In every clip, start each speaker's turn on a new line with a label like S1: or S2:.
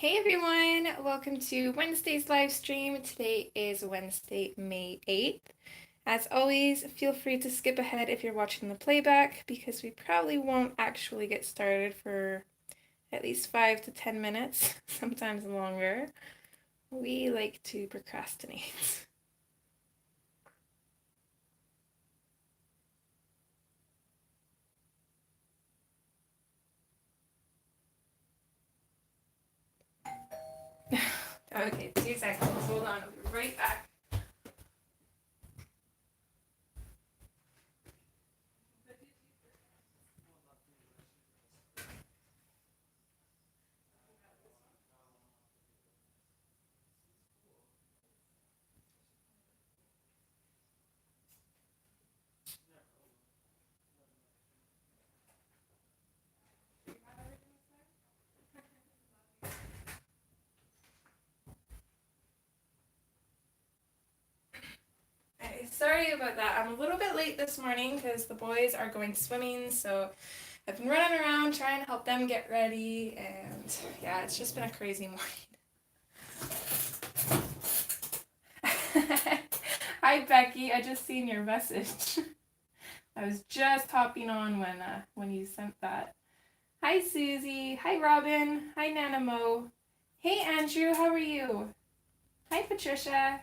S1: Hey everyone, welcome to Wednesday's live stream. Today is Wednesday, May 8th. As always, feel free to skip ahead if you're watching the playback because we probably won't actually get started for at least 5 to 10 minutes, sometimes longer. We like to procrastinate. Okay, 2 seconds, hold on, I'll be right back. Okay, sorry about that. I'm a little bit late this morning because the boys are going swimming, so I've been running around trying to help them get ready, and yeah, it's just been a crazy morning. Hi Becky, I just seen your message. I was just hopping on when you sent that. Hi Susie, hi Robin, hi Nanamo. Hey Andrew, how are you? Hi Patricia.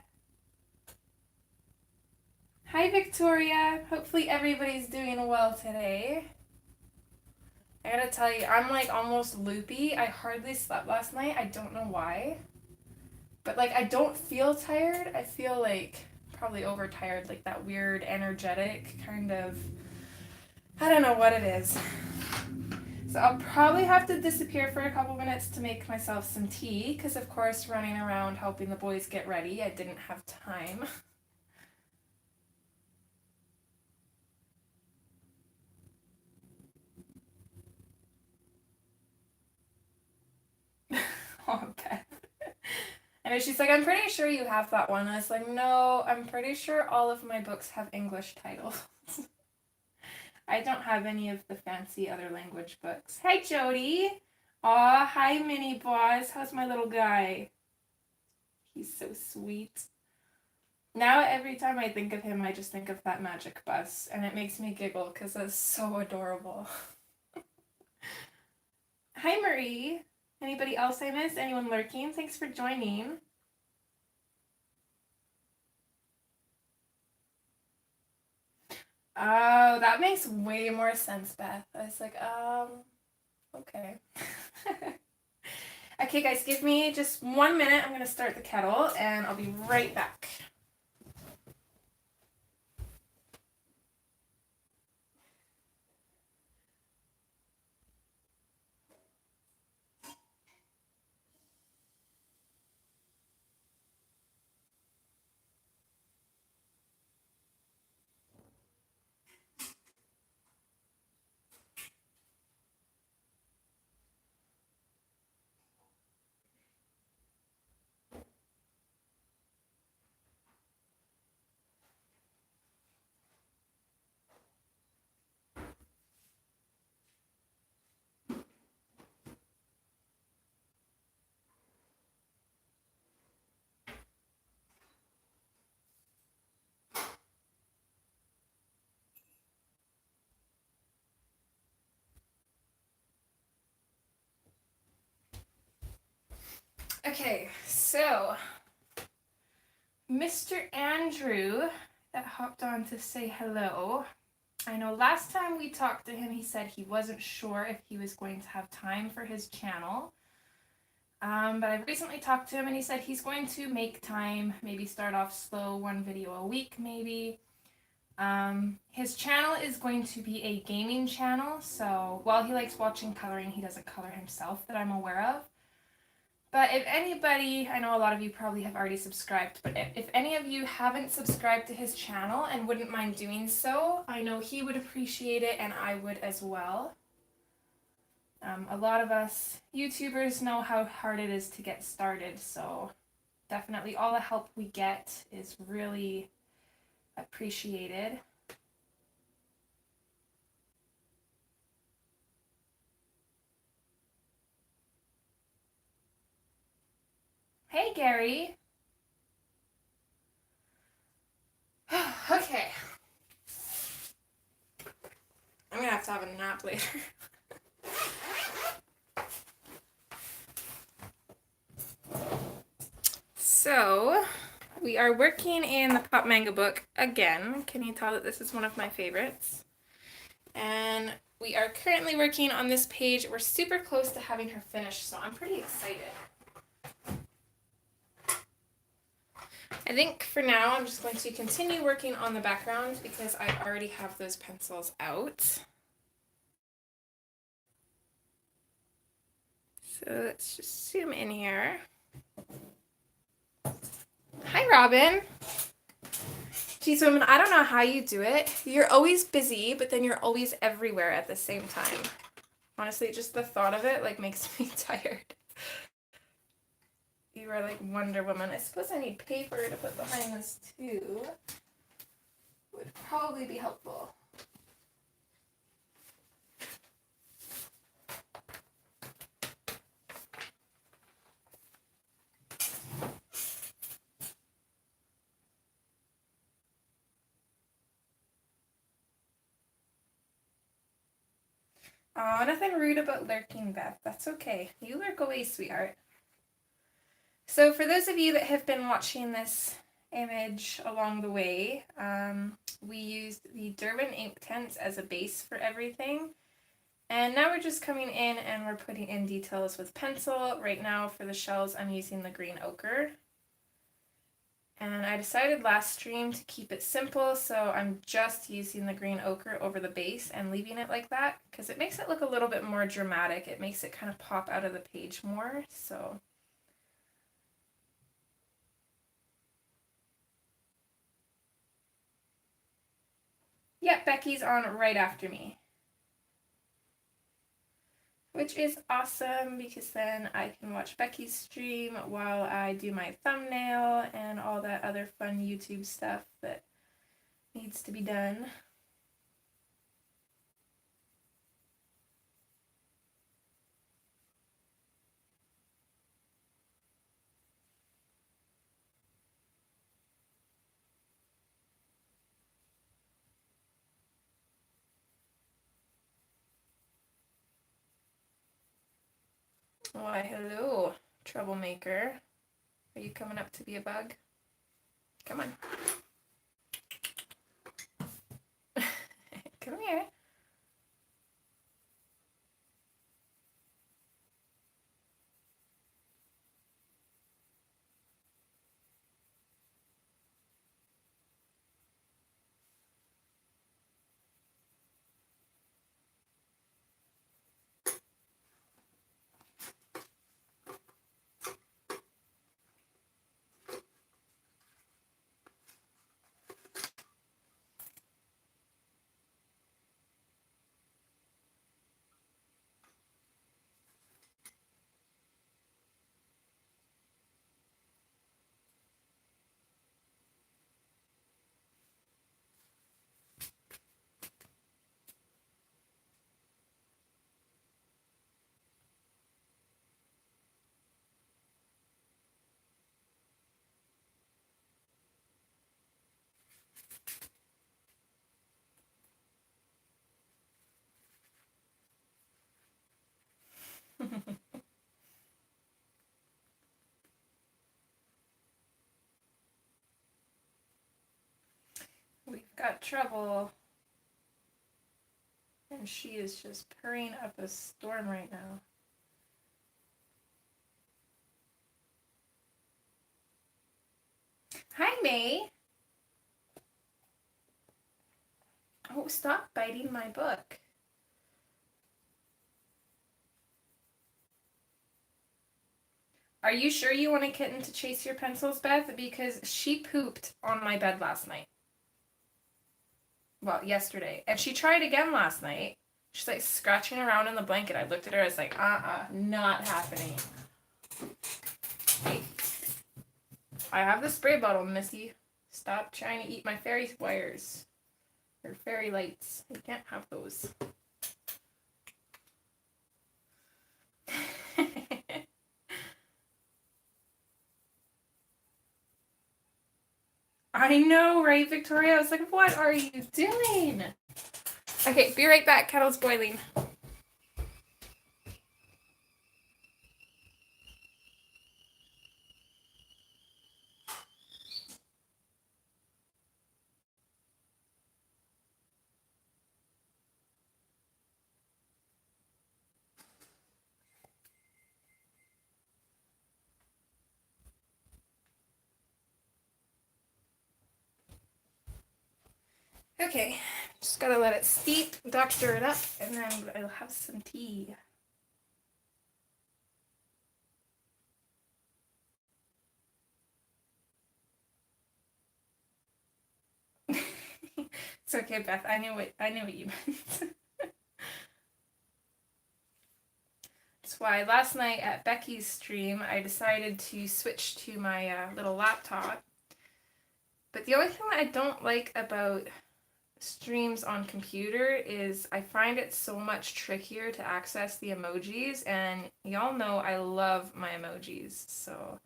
S1: Hi Victoria. Hopefully everybody's doing well today. I gotta tell you, I'm like almost loopy. I hardly slept last night. I don't know why. But like I don't feel tired. I feel like probably overtired, like that weird energetic kind of, I don't know what it is. So I'll probably have to disappear for a couple minutes to make myself some tea because of course running around helping the boys get ready, I didn't have time. Oh, Beth. And she's like, I'm pretty sure you have that one. I was like, no, I'm pretty sure all of my books have English titles. I don't have any of the fancy other language books. Hi, Jody. Aw, hi, Mini Boss. How's my little guy? He's so sweet. Now, every time I think of him, I just think of that magic bus, and it makes me giggle because that's so adorable. Hi, Marie. Anybody else I missed? Anyone lurking? Thanks for joining. Oh, that makes way more sense, Beth. I was like, okay. Okay, guys, give me just 1 minute. I'm going to start the kettle, and I'll be right back. Okay, so Mr. Andrew that hopped on to say hello. I know last time we talked to him, he said he wasn't sure if he was going to have time for his channel. But I've recently talked to him and he said he's going to make time, maybe start off slow, 1 video a week maybe. His channel is going to be a gaming channel, so while he likes watching coloring, he doesn't color himself that I'm aware of. But if anybody, I know a lot of you probably have already subscribed, but if any of you haven't subscribed to his channel and wouldn't mind doing so, I know he would appreciate it and I would as well. A lot of us YouTubers know how hard it is to get started, so definitely all the help we get is really appreciated. Hey, Gary. Okay. I'm gonna have to have a nap later. So, we are working in the Pop Manga book again. Can you tell that this is one of my favorites? And we are currently working on this page. We're super close to having her finished, so I'm pretty excited. I think for now I'm just going to continue working on the background because I already have those pencils out. So let's just zoom in here. Hi, Robin. Geez, women, I don't know how you do it. You're always busy, but then you're always everywhere at the same time. Honestly, just the thought of it like makes me tired. You are like Wonder Woman. I suppose I need paper to put behind this too. Would probably be helpful. Oh, nothing rude about lurking, Beth. That's okay. You lurk away, sweetheart. So for those of you that have been watching this image along the way, we used the Derwent ink tints as a base for everything. And now we're just coming in and we're putting in details with pencil. Right now for the shells, I'm using the green ochre. And I decided last stream to keep it simple, so I'm just using the green ochre over the base and leaving it like that because it makes it look a little bit more dramatic. It makes it kind of pop out of the page more, so. Yep, Becky's on right after me. Which is awesome because then I can watch Becky's stream while I do my thumbnail and all that other fun YouTube stuff that needs to be done. Why, hello, troublemaker. Are you coming up to be a bug? Come on. Come here. We've got trouble. And she is just purring up a storm right now. Hi, May. Oh, stop biting my book. Are you sure you want a kitten to chase your pencils, Beth? Because she pooped on my bed last night. Well, yesterday. And she tried again last night. She's like scratching around in the blanket. I looked at her, I was like, not happening. Hey. I have the spray bottle, Missy. Stop trying to eat my fairy wires. Or fairy lights. You can't have those. I know, right, Victoria? I was like, what are you doing? Okay, be right back. Kettle's boiling. Okay, just gotta let it steep, doctor it up, and then I'll have some tea. It's okay, Beth. I knew what you meant. That's why last night at Becky's stream, I decided to switch to my little laptop. But the only thing that I don't like about streams on computer is I find it so much trickier to access the emojis, and y'all know I love my emojis, so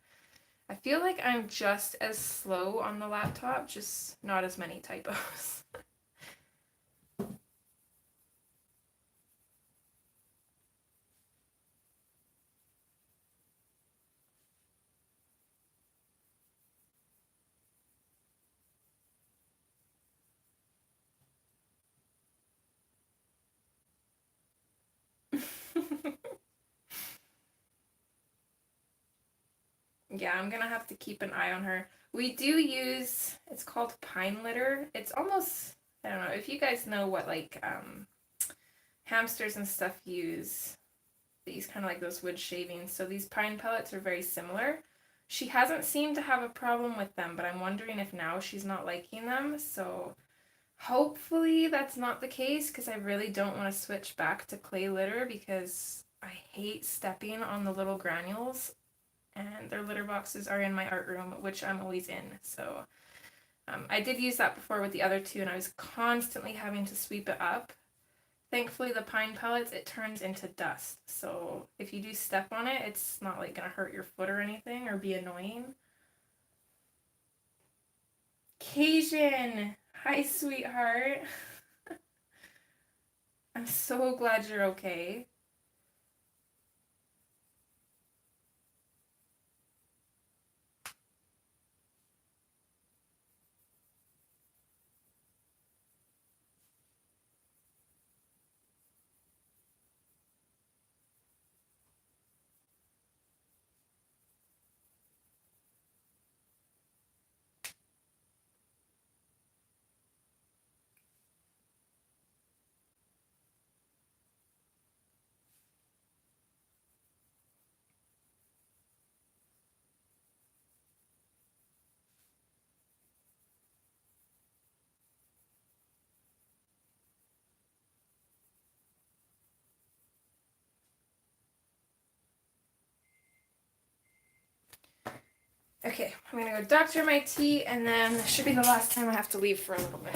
S1: I feel like I'm just as slow on the laptop, just not as many typos. Yeah, I'm gonna have to keep an eye on her. We do use, it's called pine litter. It's almost, I don't know, if you guys know what like hamsters and stuff use, these kind of like those wood shavings. So these pine pellets are very similar. She hasn't seemed to have a problem with them, but I'm wondering if now she's not liking them. So hopefully that's not the case, because I really don't want to switch back to clay litter because I hate stepping on the little granules, and their litter boxes are in my art room, which I'm always in. So I did use that before with the other two, and I was constantly having to sweep it up. Thankfully, the pine pellets, it turns into dust. So if you do step on it, it's not like gonna hurt your foot or anything or be annoying. Cajun! Hi, sweetheart. I'm so glad you're okay. Okay, I'm gonna go doctor my tea, and then this should be the last time I have to leave for a little bit.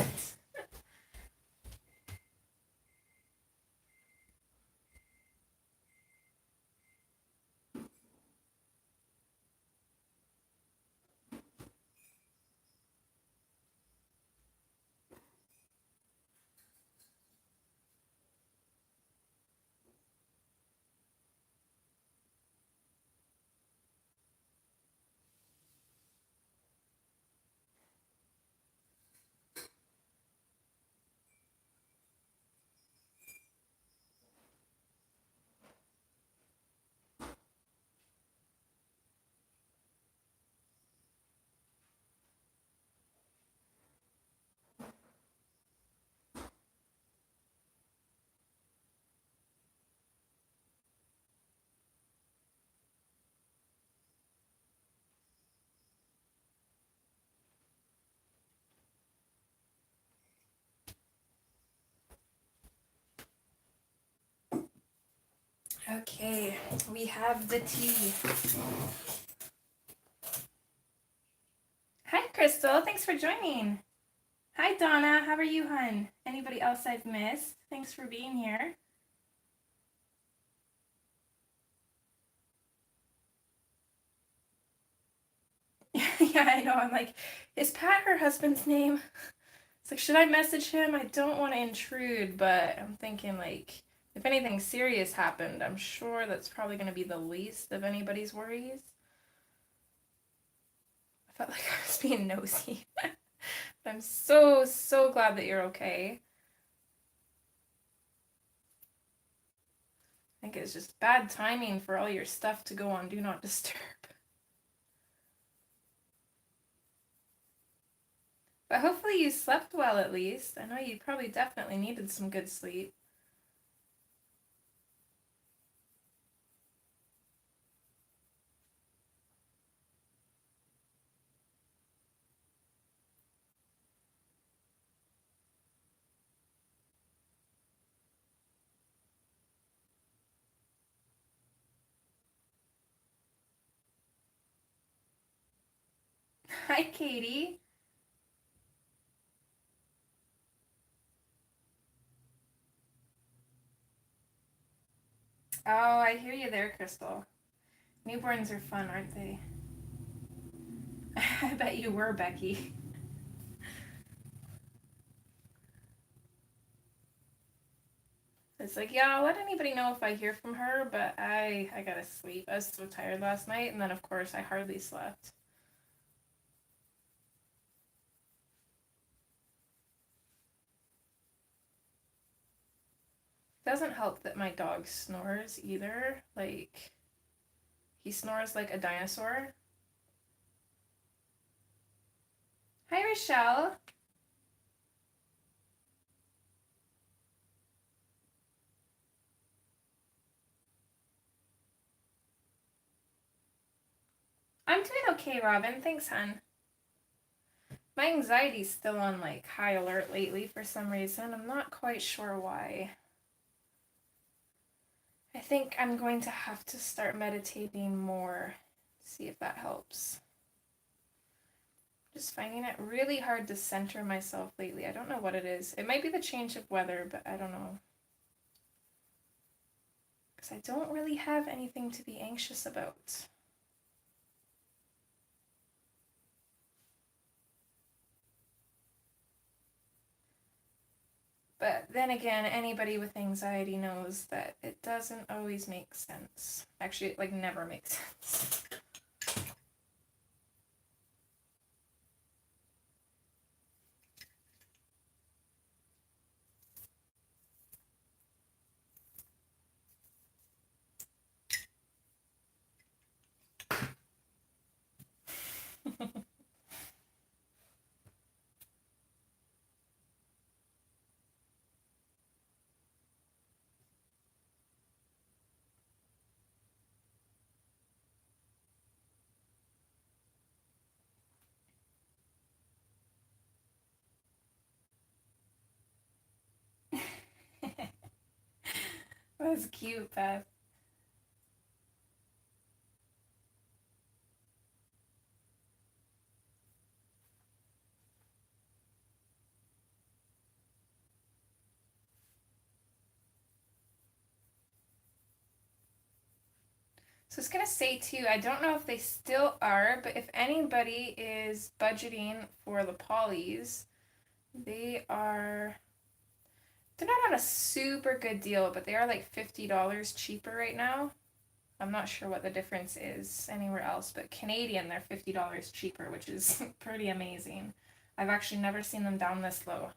S1: Okay, we have the tea. Hi, Crystal. Thanks for joining. Hi, Donna. How are you, hun? Anybody else I've missed? Thanks for being here. Yeah, I know. I'm like, is Pat her husband's name? It's like, should I message him? I don't want to intrude, but I'm thinking, like, if anything serious happened, I'm sure that's probably going to be the least of anybody's worries. I felt like I was being nosy. But I'm so, so glad that you're okay. I think it's just bad timing for all your stuff to go on Do Not Disturb. But hopefully you slept well at least. I know you probably definitely needed some good sleep. Hi, Katie. Oh, I hear you there, Crystal. Newborns are fun, aren't they? I bet you were, Becky. It's like, yeah, I'll let anybody know if I hear from her, but I gotta sleep. I was so tired last night, and then of course I hardly slept. Doesn't help that my dog snores either. Like, he snores like a dinosaur. Hi, Rochelle. I'm doing okay, Robin. Thanks, hon. My anxiety's still on like high alert lately for some reason. I'm not quite sure why. I think I'm going to have to start meditating more. See if that helps. Just finding it really hard to center myself lately. I don't know what it is. It might be the change of weather, but I don't know. Because I don't really have anything to be anxious about. But then again, anybody with anxiety knows that it doesn't always make sense. Actually, it like never makes sense. That's cute, Beth. So I was gonna say too, I don't know if they still are, but if anybody is budgeting for the polys, they are, they're not on a super good deal, but they are like $50 cheaper right now. I'm not sure what the difference is anywhere else, but Canadian, they're $50 cheaper, which is pretty amazing. I've actually never seen them down this low.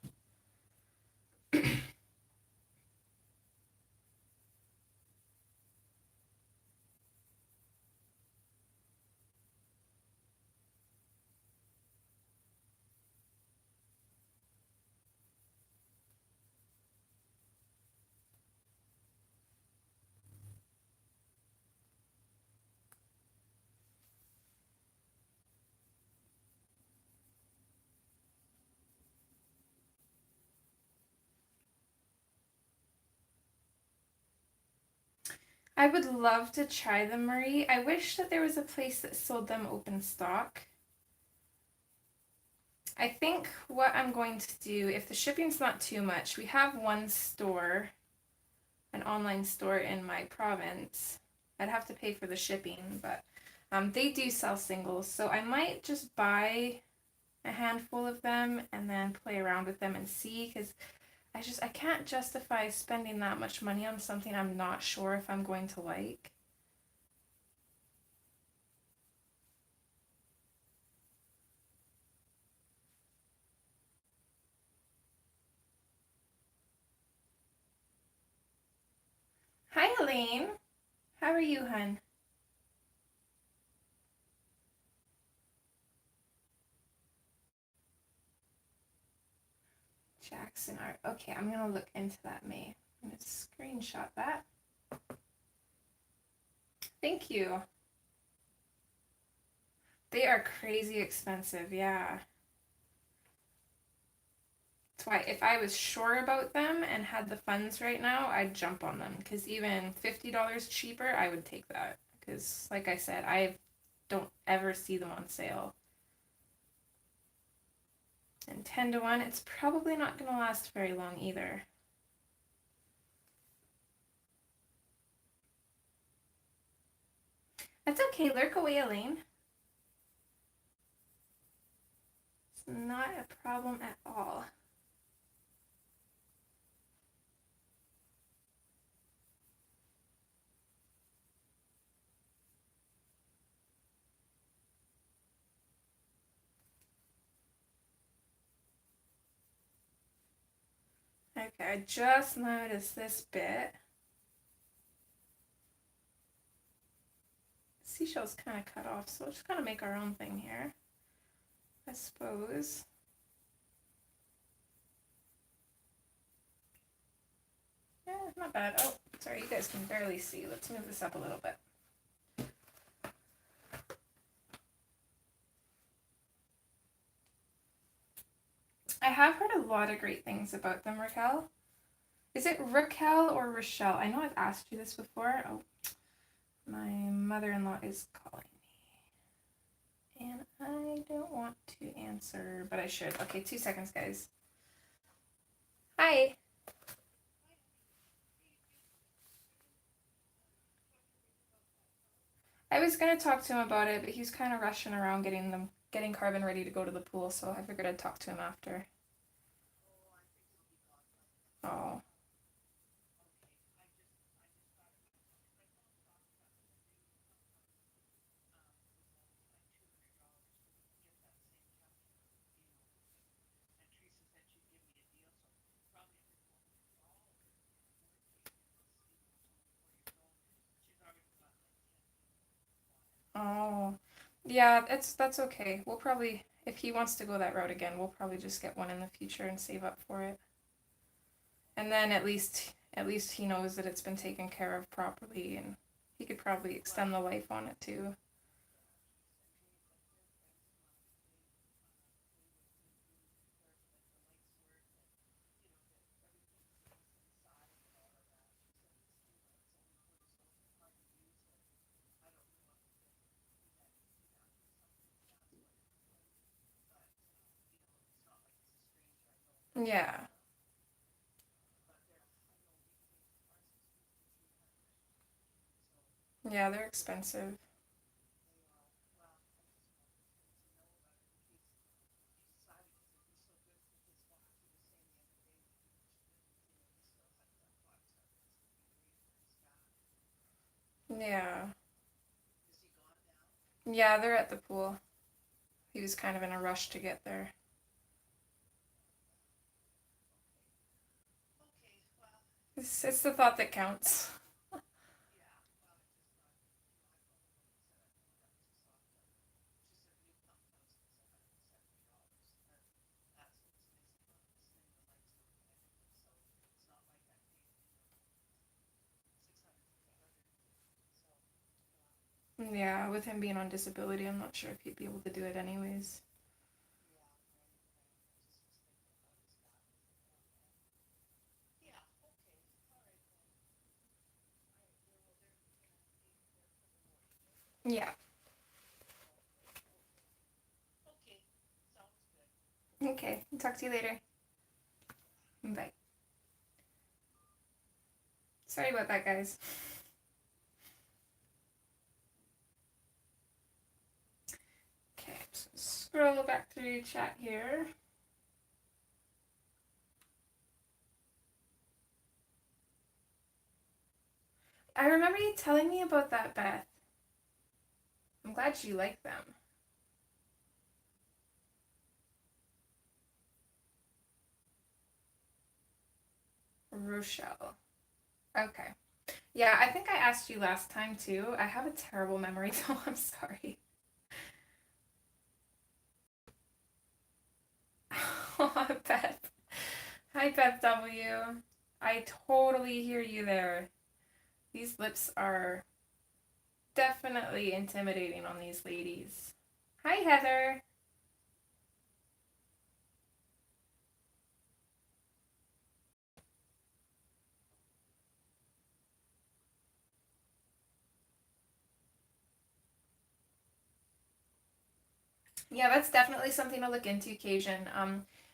S1: I would love to try them, Marie. I wish that there was a place that sold them open stock. I think what I'm going to do, if the shipping's not too much, we have one store, an online store in my province. I'd have to pay for the shipping, but They do sell singles, so I might just buy a handful of them and then play around with them and see, because I can't justify spending that much money on something I'm not sure if I'm going to like. Hi, Elaine. How are you, hun? Jackson art. Okay, I'm gonna look into that, May. I'm gonna screenshot that. Thank you. They are crazy expensive, yeah. That's why if I was sure about them and had the funds right now, I'd jump on them. Because even $50 cheaper, I would take that. Because, like I said, I don't ever see them on sale. And 10 to 1, it's probably not going to last very long either. That's okay, lurk away, Elaine. It's not a problem at all. Okay, I just noticed this bit. Seashell's kind of cut off, so we'll just kind of make our own thing here, I suppose. Yeah, not bad. Oh, sorry, you guys can barely see. Let's move this up a little bit. I have heard a lot of great things about them, Raquel. Is it Raquel or Rochelle? I know I've asked you this before. Oh, my mother-in-law is calling me. And I don't want to answer, but I should. Okay, 2 seconds, guys. Hi. I was gonna talk to him about it, but he's kind of rushing around getting Carbon ready to go to the pool, so I figured I'd talk to him after. Oh. Oh. Yeah, that's okay. We'll probably, if he wants to go that route again, we'll probably just get one in the future and save up for it. And then at least he knows that it's been taken care of properly, and he could probably extend the life on it too. Yeah. Yeah, they're expensive. Yeah. Yeah, they're at the pool. He was kind of in a rush to get there. It's the thought that counts. Yeah, with him being on disability, I'm not sure if he'd be able to do it anyways. Yeah. Okay. Talk to you later. Bye. Sorry about that, guys. scroll back through your chat here. I remember you telling me about that, Beth. I'm glad you like them. Rochelle. Okay. Yeah, I think I asked you last time too. I have a terrible memory, so I'm sorry. Oh, Beth. Hi, Beth W. I totally hear you there. These lips are definitely intimidating on these ladies. Hi, Heather. Yeah, that's definitely something to look into, Cajun.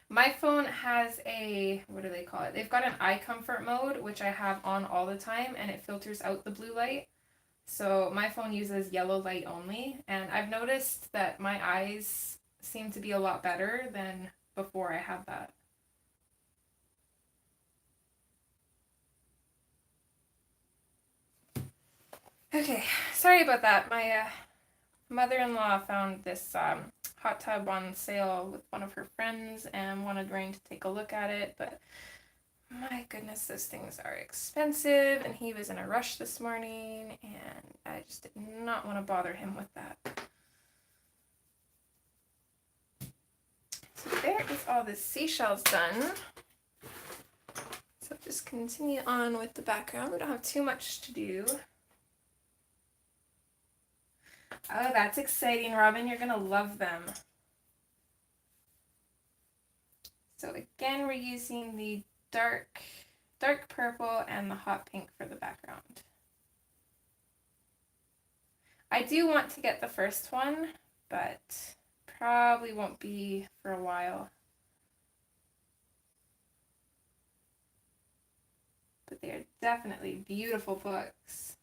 S1: My phone has a, what do they call it? They've got an eye comfort mode, which I have on all the time, and it filters out the blue light. So my phone uses yellow light only, and I've noticed that my eyes seem to be a lot better than before I had that. Okay, sorry about that. My mother-in-law found this hot tub on sale with one of her friends and wanted Rain to take a look at it, but my goodness, those things are expensive, and he was in a rush this morning, and I just did not want to bother him with that. So there is all the seashells done. So just continue on with the background. We don't have too much to do. Oh, that's exciting, Robin. You're going to love them. So again, we're using the dark purple and the hot pink for the background. I do want to get the first one, but probably won't be for a while. But they are definitely beautiful books.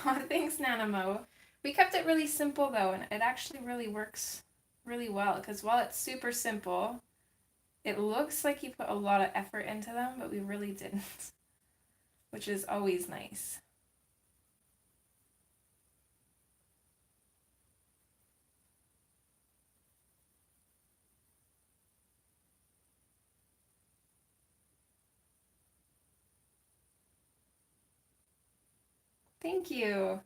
S1: Oh, thanks, Nanamo. We kept it really simple though, and it actually really works really well, because while it's super simple, it looks like you put a lot of effort into them, but we really didn't, which is always nice. Thank you.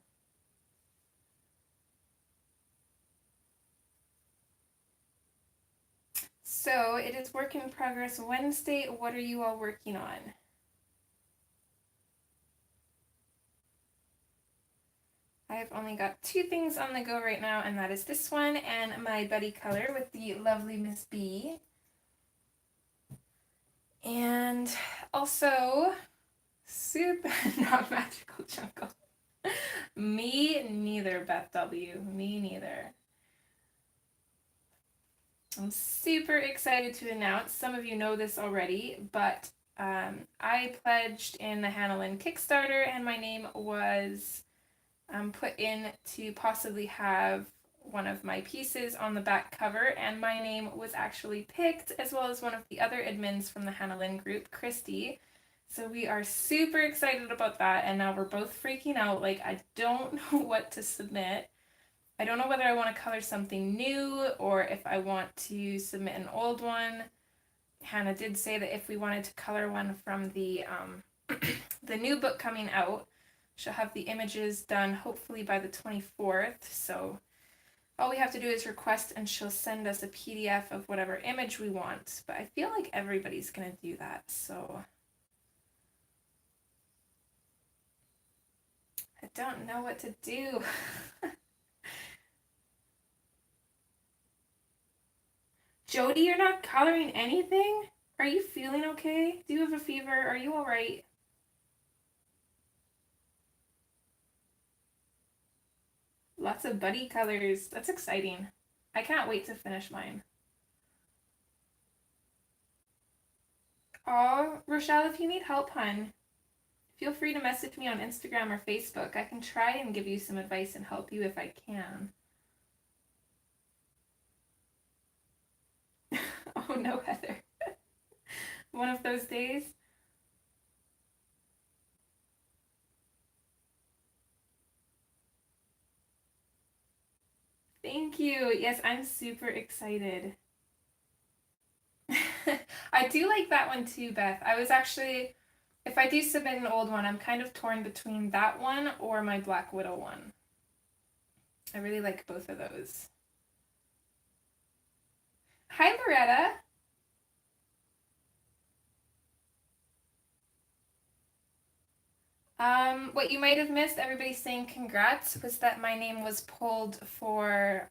S1: So it is work in progress Wednesday. What are you all working on? I have only got 2 things on the go right now, and that is this one and my Buddy Color with the lovely Miss B. And also, Soup Not Magical Jungle. Me neither, Beth W. Me neither. I'm super excited to announce, some of you know this already, but I pledged in the Hannah Lynn Kickstarter, and my name was put in to possibly have one of my pieces on the back cover, and my name was actually picked, as well as one of the other admins from the Hannah Lynn group, Christy. So we are super excited about that, and now we're both freaking out. Like, I don't know what to submit. I don't know whether I want to color something new or if I want to submit an old one. Hannah did say that if we wanted to color one from the the new book coming out, she'll have the images done hopefully by the 24th. So all we have to do is request, and she'll send us a PDF of whatever image we want. But I feel like everybody's going to do that, so I don't know what to do. Jody, you're not coloring anything? Are you feeling okay? Do you have a fever? Are you all right? Lots of buddy colors. That's exciting. I can't wait to finish mine. Aw, Rochelle, if you need help, hun, feel free to message me on Instagram or Facebook. I can try and give you some advice and help you if I can. Oh no, Heather. One of those days. Thank you. Yes, I'm super excited. I do like that one too, Beth. I was actually, if I do submit an old one, I'm kind of torn between that one or my Black Widow one. I really like both of those. Hi, Loretta. What you might have missed, everybody saying congrats, was that my name was pulled for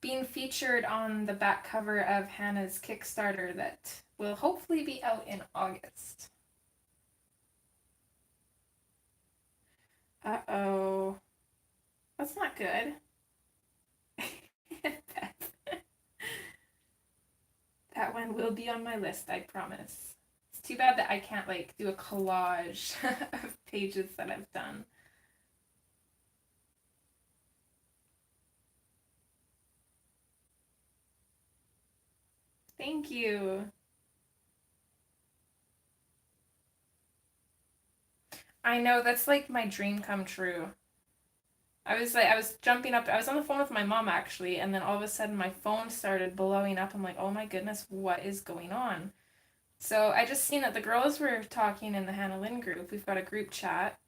S1: being featured on the back cover of Hannah's Kickstarter that will hopefully be out in August. Uh-oh. That's not good. That one will be on my list, I promise. It's too bad that I can't like do a collage of pages that I've done. Thank you. I know that's like my dream come true. I was jumping up. I was on the phone with my mom actually, and then all of a sudden my phone started blowing up. I'm like, oh my goodness, what is going on? So I just seen that the girls were talking in the Hannah Lynn group. We've got a group chat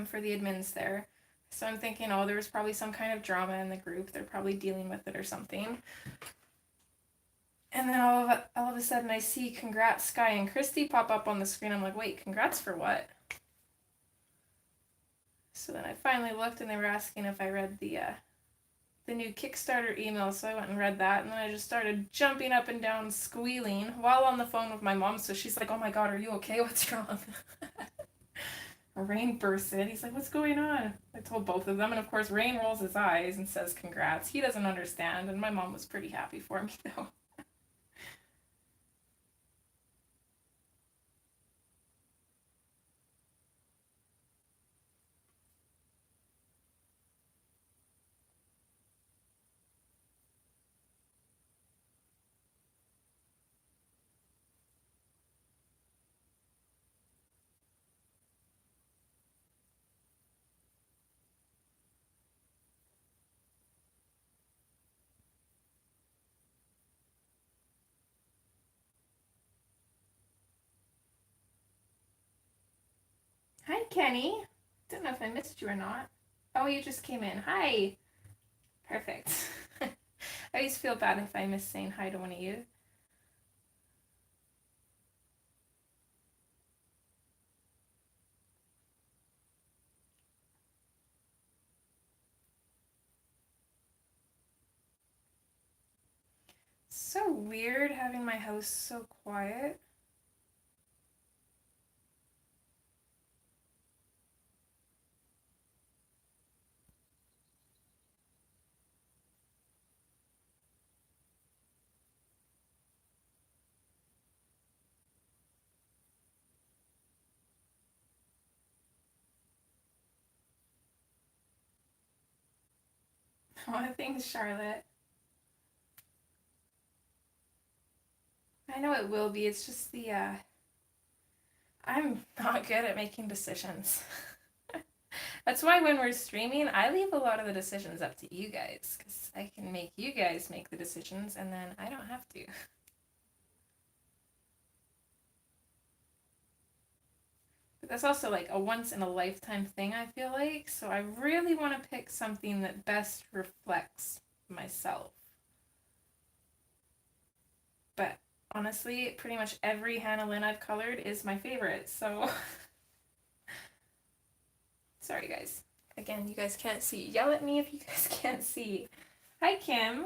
S1: for the admins there. So I'm thinking, oh, there was probably some kind of drama in the group. They're probably dealing with it or something. And then all of a sudden I see congrats Skyee and Christy pop up on the screen. I'm like, wait, congrats for what? So then I finally looked and they were asking if I read the new Kickstarter email, so I went and read that, and then I just started jumping up and down, squealing while on the phone with my mom. So she's like, "Oh my God, are you okay? What's wrong?" Rain bursts in. He's like, "What's going on?" I told both of them, and of course, Rain rolls his eyes and says, "Congrats." He doesn't understand, and my mom was pretty happy for me though. Hi, Kenny. Don't know if I missed you or not. Oh, you just came in. Hi. Perfect. I always feel bad if I miss saying hi to one of you. So weird having my house so quiet. Oh, thanks, Charlotte. I know it will be. It's just I'm not good at making decisions. That's why when we're streaming, I leave a lot of the decisions up to you guys because I can make you guys make the decisions and then I don't have to. But that's also like a once in a lifetime thing, I feel like. So I really want to pick something that best reflects myself. But honestly, pretty much every Hannah Lynn I've colored is my favorite. So sorry, guys. Again, you guys can't see. Yell at me if you guys can't see. Hi, Kim.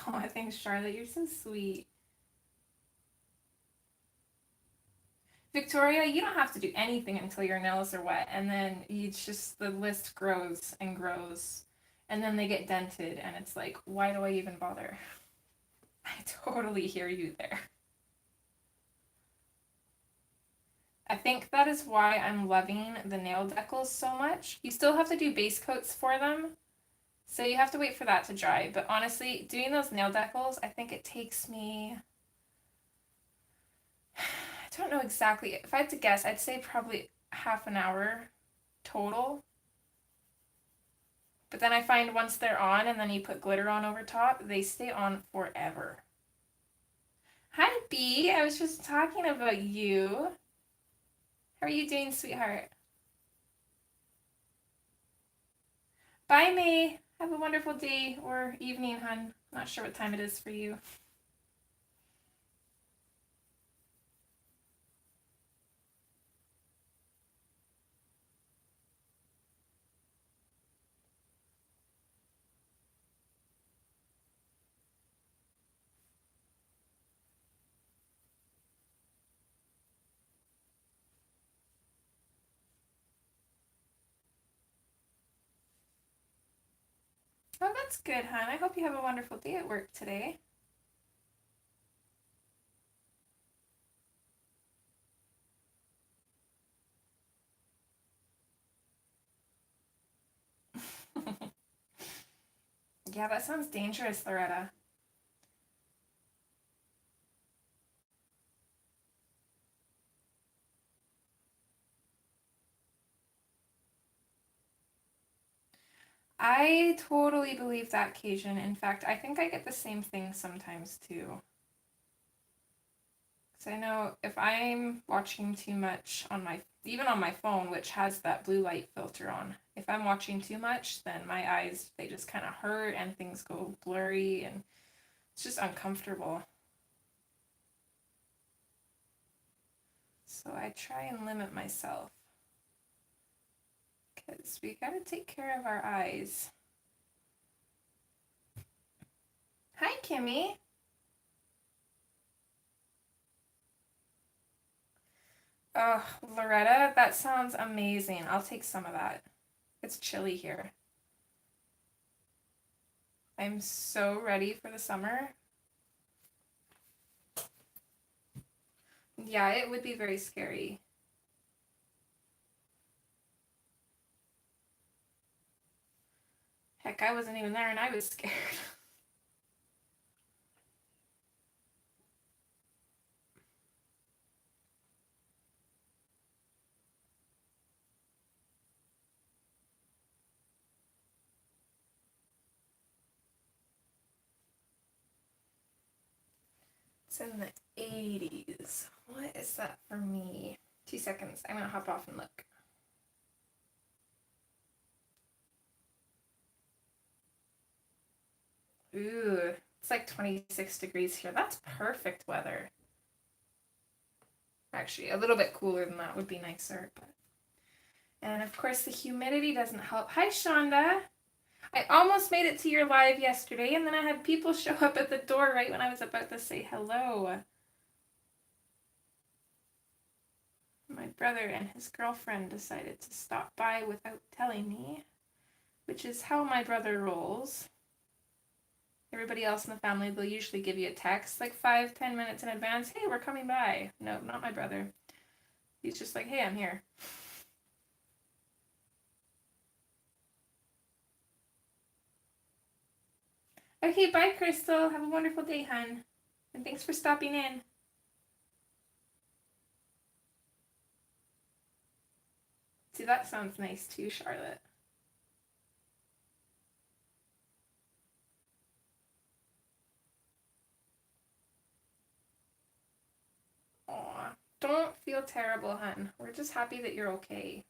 S1: Oh, thanks, Charlotte. You're so sweet. Victoria, you don't have to do anything until your nails are wet, and then it's just the list grows and grows, and then they get dented, and it's like, why do I even bother? I totally hear you there. I think that is why I'm loving the nail decals so much. You still have to do base coats for them, so you have to wait for that to dry. But honestly, doing those nail decals, I think it takes me, I don't know exactly. If I had to guess, I'd say probably half an hour total. But then I find once they're on and then you put glitter on over top, they stay on forever. Hi, B. I was just talking about you. How are you doing, sweetheart? Bye, May. Have a wonderful day or evening, hun. Not sure what time it is for you. Oh, that's good, hun. I hope you have a wonderful day at work today. Yeah, that sounds dangerous, Loretta. I totally believe that, Cajun. In fact, I think I get the same thing sometimes too. Because I know if I'm watching too much on even on my phone, which has that blue light filter on, if I'm watching too much, then my eyes, they just kind of hurt and things go blurry and it's just uncomfortable. So I try and limit myself. Because we gotta take care of our eyes. Hi, Kimmy. Oh, Loretta, that sounds amazing. I'll take some of that. It's chilly here. I'm so ready for the summer. Yeah, it would be very scary. Heck, I wasn't even there and I was scared. It's in the 80s. What is that for me? 2 seconds. I'm gonna hop off and look. Ooh, it's like 26 degrees here. That's perfect weather. Actually, a little bit cooler than that would be nicer, but. And of course, the humidity doesn't help. Hi, Shonda. I almost made it to your live yesterday, and then I had people show up at the door right when I was about to say hello. My brother and his girlfriend decided to stop by without telling me, which is how my brother rolls. Everybody else in the family, they'll usually give you a text like 5-10 minutes in advance. Hey, we're coming by. No, not my brother. He's just like, hey, I'm here. Okay, bye, Crystal. Have a wonderful day, hun. And thanks for stopping in. See, that sounds nice too, Charlotte. Aw, don't feel terrible, hun. We're just happy that you're okay.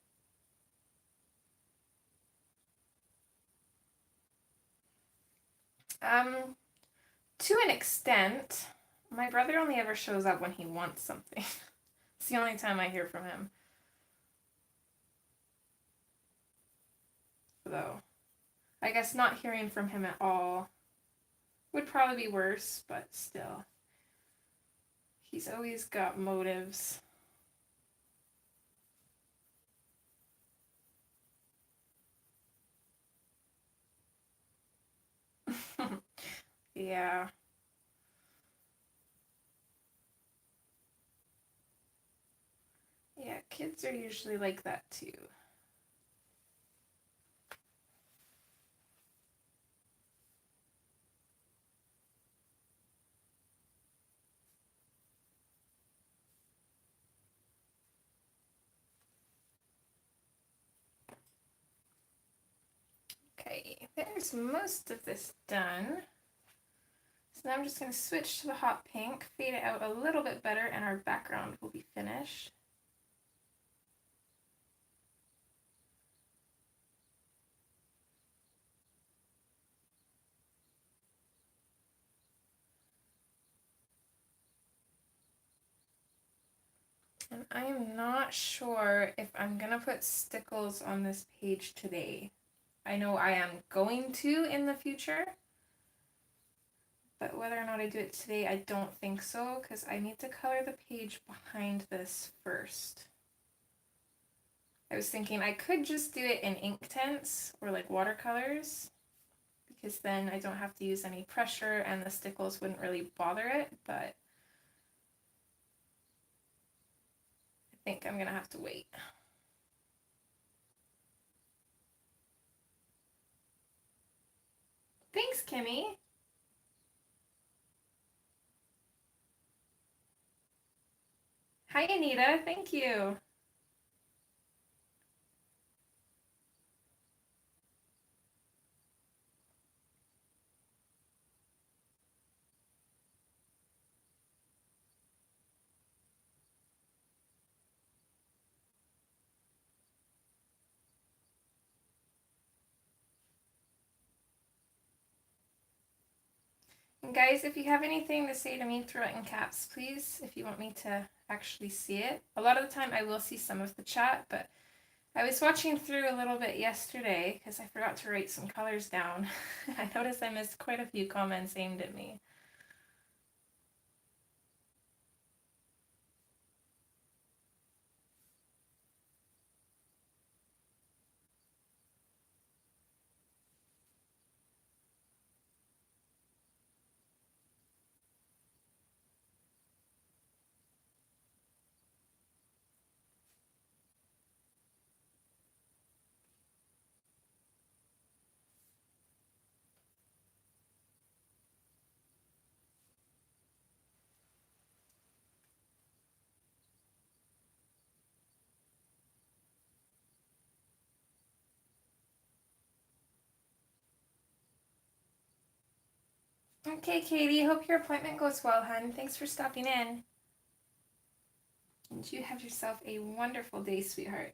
S1: To an extent. My brother only ever shows up when he wants something. It's the only time I hear from him. Though, I guess not hearing from him at all would probably be worse, but still. He's always got motives. Yeah. Yeah, Kids are usually like that too. Okay, there's most of this done. So now I'm just going to switch to the hot pink, fade it out a little bit better, and our background will be finished. And I am not sure if I'm going to put stickles on this page today. I know I am going to in the future, but whether or not I do it today, I don't think so, because I need to color the page behind this first. I was thinking I could just do it in ink tints or like watercolors, because then I don't have to use any pressure and the stickles wouldn't really bother it, but I think I'm gonna have to wait. Thanks, Kimmy. Hi, Anita. Thank you. And guys, if you have anything to say to me, throw it in caps, please, if you want me to actually see it. A lot of the time I will see some of the chat, but I was watching through a little bit yesterday because I forgot to write some colors down. I noticed I missed quite a few comments aimed at me. Okay, Katie, hope your appointment goes well, hun. Thanks for stopping in. And you have yourself a wonderful day, sweetheart.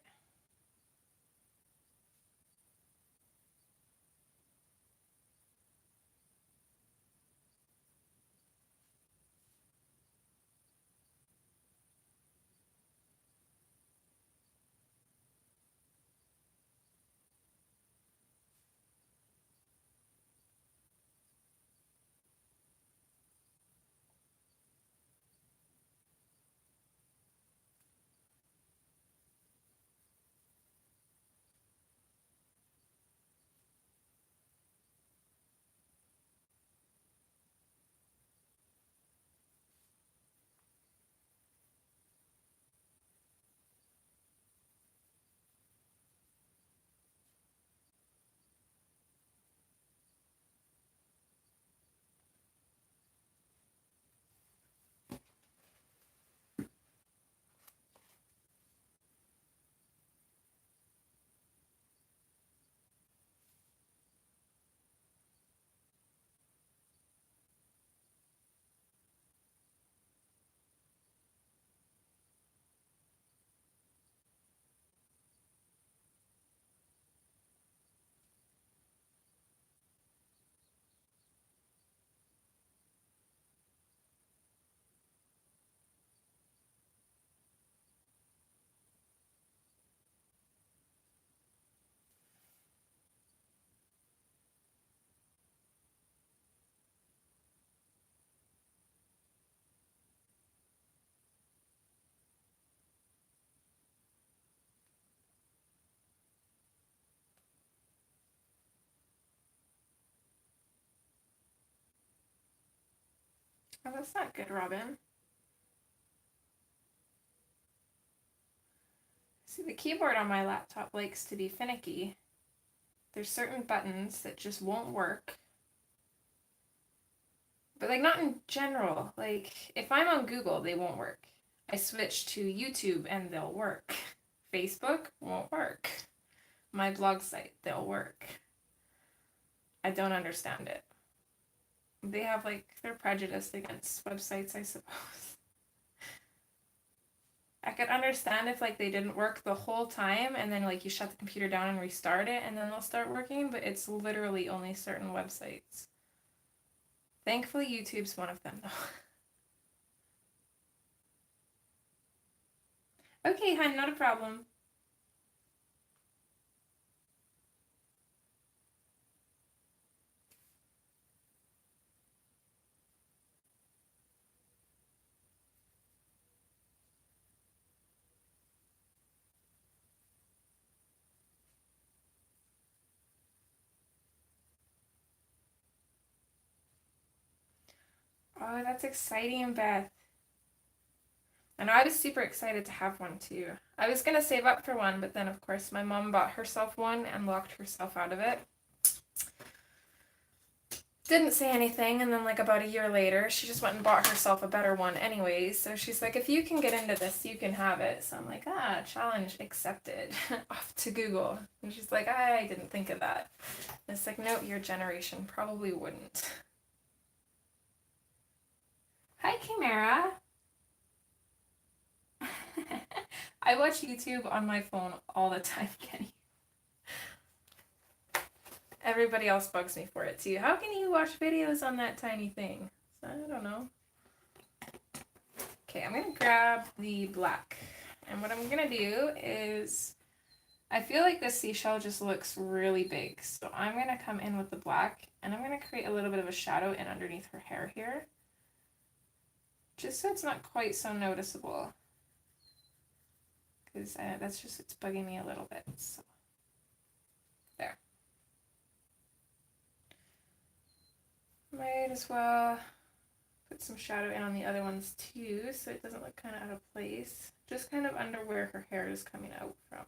S1: Oh, that's not good, Robin. See, the keyboard on my laptop likes to be finicky. There's certain buttons that just won't work. But like not in general. Like if I'm on Google, they won't work. I switch to YouTube and they'll work. Facebook won't work. My blog site, they'll work. I don't understand it. They have like, they're prejudiced against websites, I suppose. I could understand if like they didn't work the whole time and then like you shut the computer down and restart it and then they'll start working, but it's literally only certain websites. Thankfully, YouTube's one of them though. Okay, hun, not a problem. Oh, that's exciting, Beth. And I was super excited to have one too. I was gonna save up for one, but then of course my mom bought herself one and locked herself out of it. Didn't say anything, and then like about a year later, she just went and bought herself a better one anyways. So she's like, if you can get into this, you can have it. So I'm like, challenge accepted. Off to Google. And she's like, I didn't think of that. And it's like, no, your generation probably wouldn't. Hi, Chimera. I watch YouTube on my phone all the time, Kenny. Everybody else bugs me for it too. How can you watch videos on that tiny thing? I don't know. Okay, I'm gonna grab the black. And what I'm gonna do is, I feel like this seashell just looks really big. So I'm gonna come in with the black and I'm gonna create a little bit of a shadow in underneath her hair here. Just so it's not quite so noticeable. Because that's just, it's bugging me a little bit. So there. Might as well put some shadow in on the other ones too, so it doesn't look kind of out of place. Just kind of under where her hair is coming out from.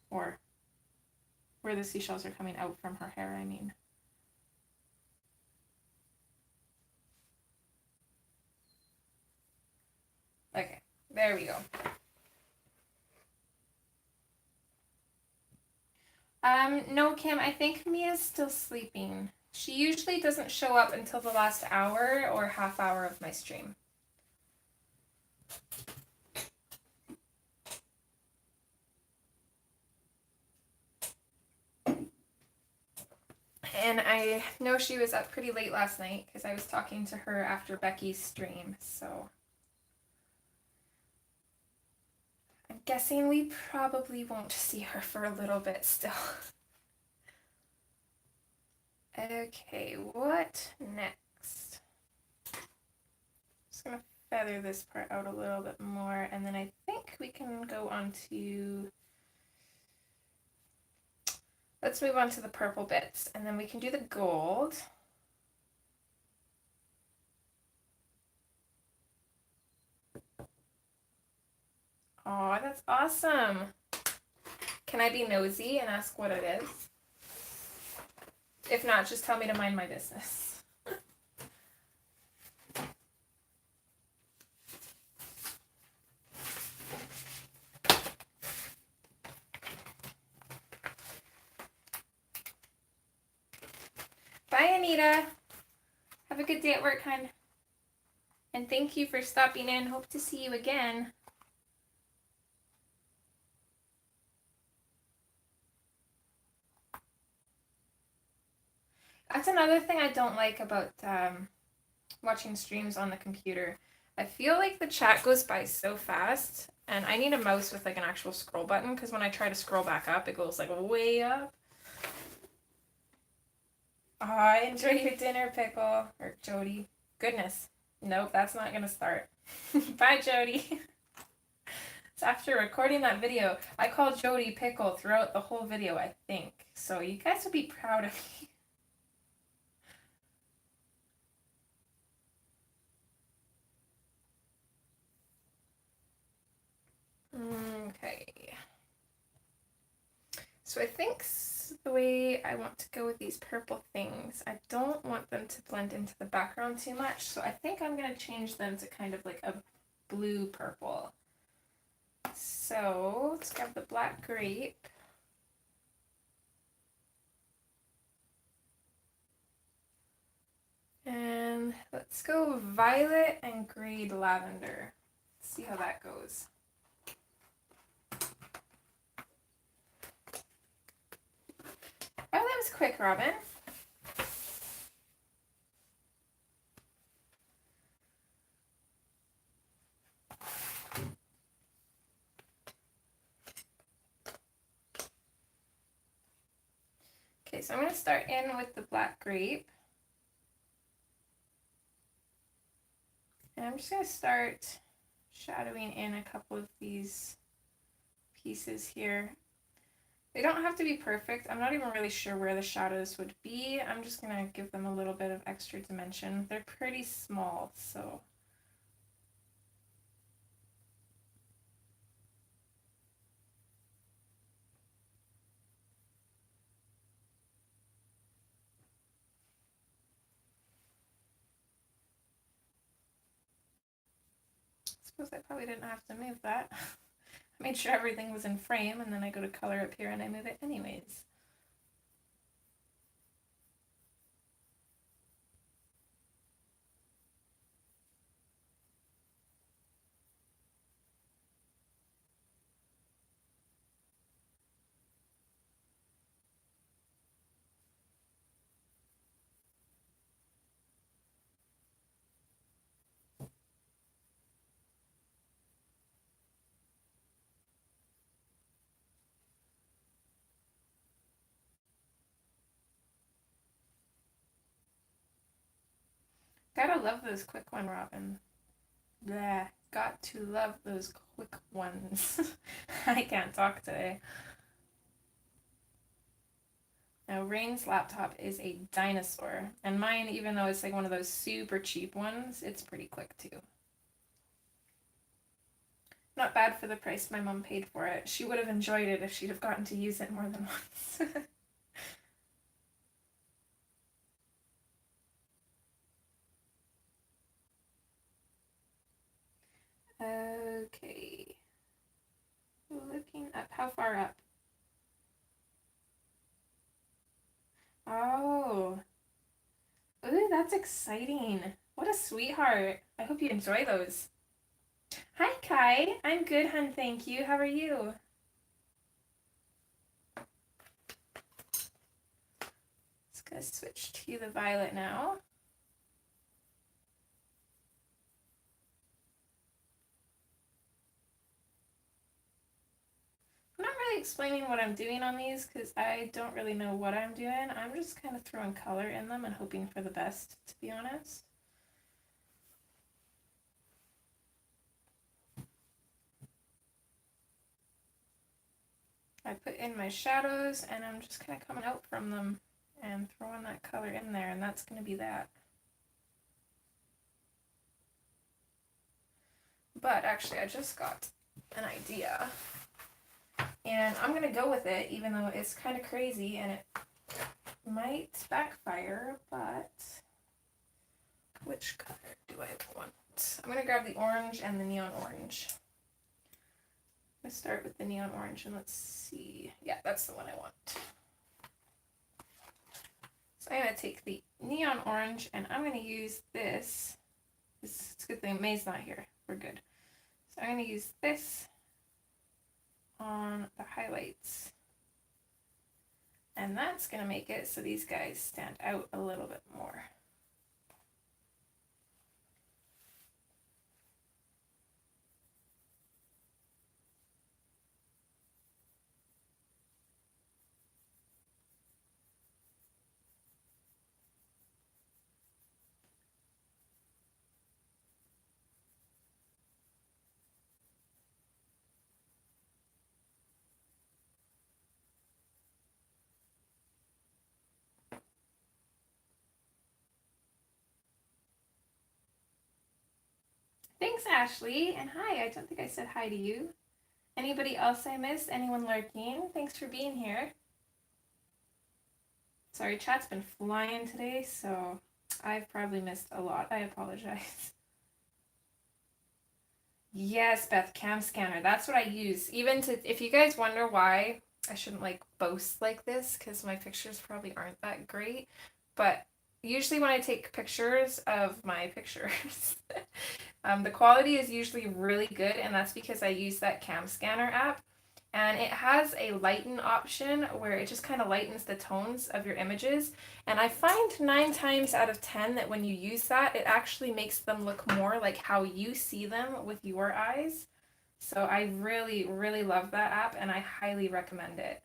S1: Or where the seashells are coming out from her hair, I mean. Okay, there we go. No, Kim, I think Mia's still sleeping. She usually doesn't show up until the last hour or half hour of my stream. And I know she was up pretty late last night because I was talking to her after Becky's stream, so I'm guessing we probably won't see her for a little bit still. Okay, what next? Just gonna feather this part out a little bit more, and then I think we can go on to, let's move on to the purple bits, and then we can do the gold. Oh, that's awesome. Can I be nosy and ask what it is? If not, just tell me to mind my business. Bye, Anita. Have a good day at work, hon. And thank you for stopping in. Hope to see you again. That's another thing I don't like about watching streams on the computer. I feel like the chat goes by so fast, and I need a mouse with like an actual scroll button, because when I try to scroll back up, it goes like way up. Oh, enjoy your dinner, Pickle. Or Jody. Goodness. Nope, that's not gonna start. Bye, Jody. So after recording that video, I called Jody Pickle throughout the whole video, I think. So you guys would be proud of me. Okay. So I think the way I want to go with these purple things, I don't want them to blend into the background too much, so I think I'm going to change them to kind of like a blue purple. So let's grab the black grape. And let's go violet and grade lavender. Let's see how that goes. Oh, that was quick, Robin. Okay, so I'm going to start in with the black grape. And I'm just going to start shadowing in a couple of these pieces here. They don't have to be perfect. I'm not even really sure where the shadows would be. I'm just going to give them a little bit of extra dimension. They're pretty small, so... I suppose I probably didn't have to move that. I made sure everything was in frame, and then I go to color up here and I move it anyways. Gotta love those quick one, Robin. Bleh. Got to love those quick ones. I can't talk today. Now, Rain's laptop is a dinosaur, and mine, even though it's like one of those super cheap ones, it's pretty quick too. Not bad for the price my mom paid for it. She would have enjoyed it if she'd have gotten to use it more than once. Okay. Looking up. How far up? Oh. Ooh, that's exciting. What a sweetheart. I hope you enjoy those. Hi, Kai. I'm good, hun, thank you. How are you? Just gonna switch to the violet now. I'm not really explaining what I'm doing on these because I don't really know what I'm doing. I'm just kind of throwing color in them and hoping for the best, to be honest. I put in my shadows and I'm just kind of coming out from them and throwing that color in there, and that's going to be that. But actually, I just got an idea, and I'm going to go with it, even though it's kind of crazy and it might backfire, but which color do I want? I'm going to grab the orange and the neon orange. Let's start with the neon orange and let's see. Yeah, that's the one I want. So I'm going to take the neon orange and I'm going to use this. It's a good thing May's not here. We're good. So I'm going to use this on the highlights. And that's going to make it so these guys stand out a little bit more. Thanks, Ashley, and hi. I don't think I said hi to you. Anybody else I missed? Anyone lurking? Thanks for being here. Sorry, chat's been flying today, so I've probably missed a lot. I apologize. Yes, Beth, cam scanner. That's what I use. Even to, if you guys wonder why I shouldn't like boast like this, because my pictures probably aren't that great, but usually when I take pictures of my pictures, the quality is usually really good, and that's because I use that cam scanner app. And it has a lighten option where it just kind of lightens the tones of your images. And I find 9 times out of 10 that when you use that, it actually makes them look more like how you see them with your eyes. So I really, really love that app, and I highly recommend it.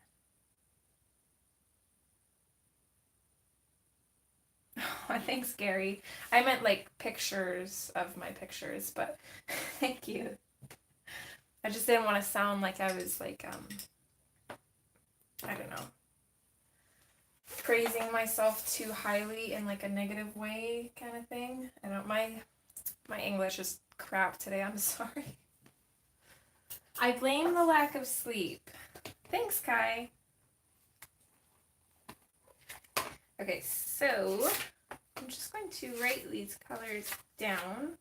S1: Thanks, Gary. I meant like pictures of my pictures, but thank you. I just didn't want to sound like I was like, I don't know, praising myself too highly in like a negative way kind of thing. I don't, my English is crap today, I'm sorry. I blame the lack of sleep. Thanks, Kai. Okay, so I'm just going to write these colors down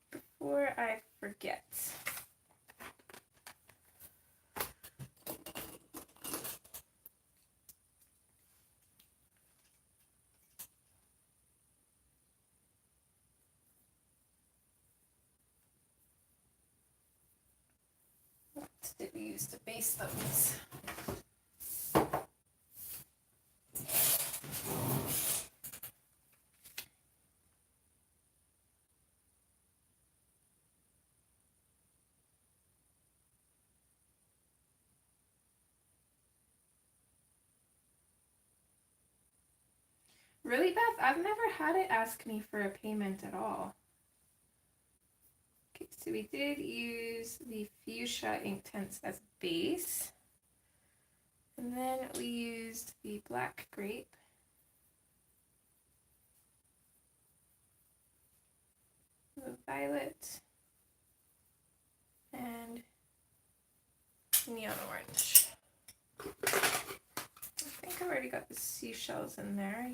S1: before I forget. What did we use to base those? Really, Beth? I've never had it ask me for a payment at all. Okay, so we did use the fuchsia Inktense as base. And then we used the black grape. The violet. And neon orange. I think I've already got the seashells in there.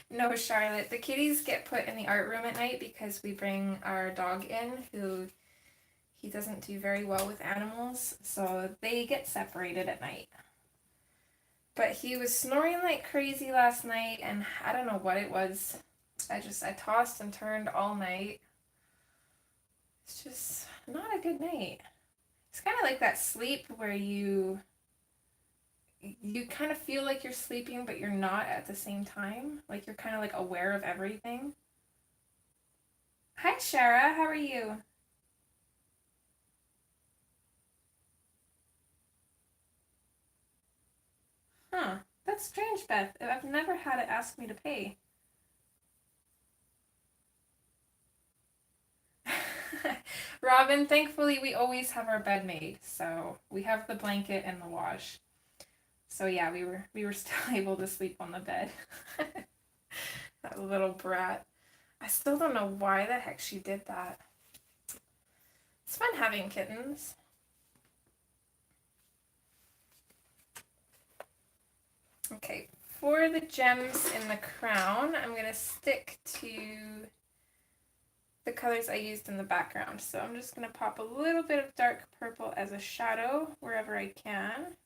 S1: No, Charlotte. The kitties get put in the art room at night because we bring our dog in who he doesn't do very well with animals, so they get separated at night. But he was snoring like crazy last night, and I don't know what it was. I tossed and turned all night. It's just not a good night. It's kind of like that sleep where you kind of feel like you're sleeping, but you're not at the same time. Like you're kind of like aware of everything. Hi, Shara. How are you? Huh. That's strange, Beth. I've never had it ask me to pay. Robin, thankfully we always have our bed made, so we have the blanket and the wash. So yeah, we were still able to sleep on the bed. That little brat. I still don't know why the heck she did that. It's fun having kittens. Okay, for the gems in the crown, I'm going to stick to the colors I used in the background. So I'm just going to pop a little bit of dark purple as a shadow wherever I can.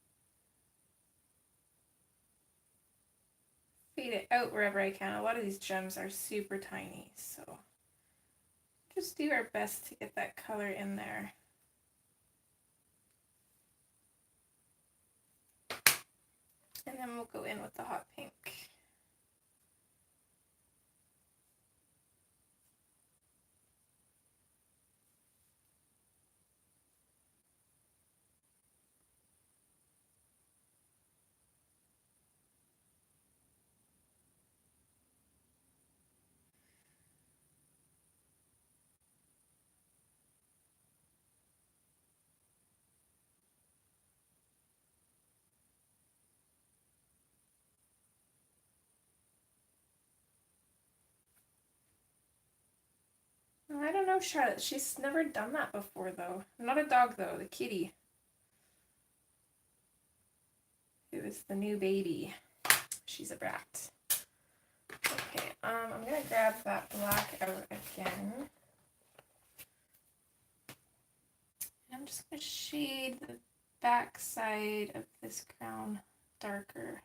S1: Fade it out wherever I can. A lot of these gems are super tiny, so just do our best to get that color in there. And then we'll go in with the hot pink. I don't know, Charlotte. She's never done that before, though. Not a dog, though. The kitty. who is the new baby. She's a brat. Okay, I'm gonna grab that black out again. I'm just gonna shade the back side of this crown darker.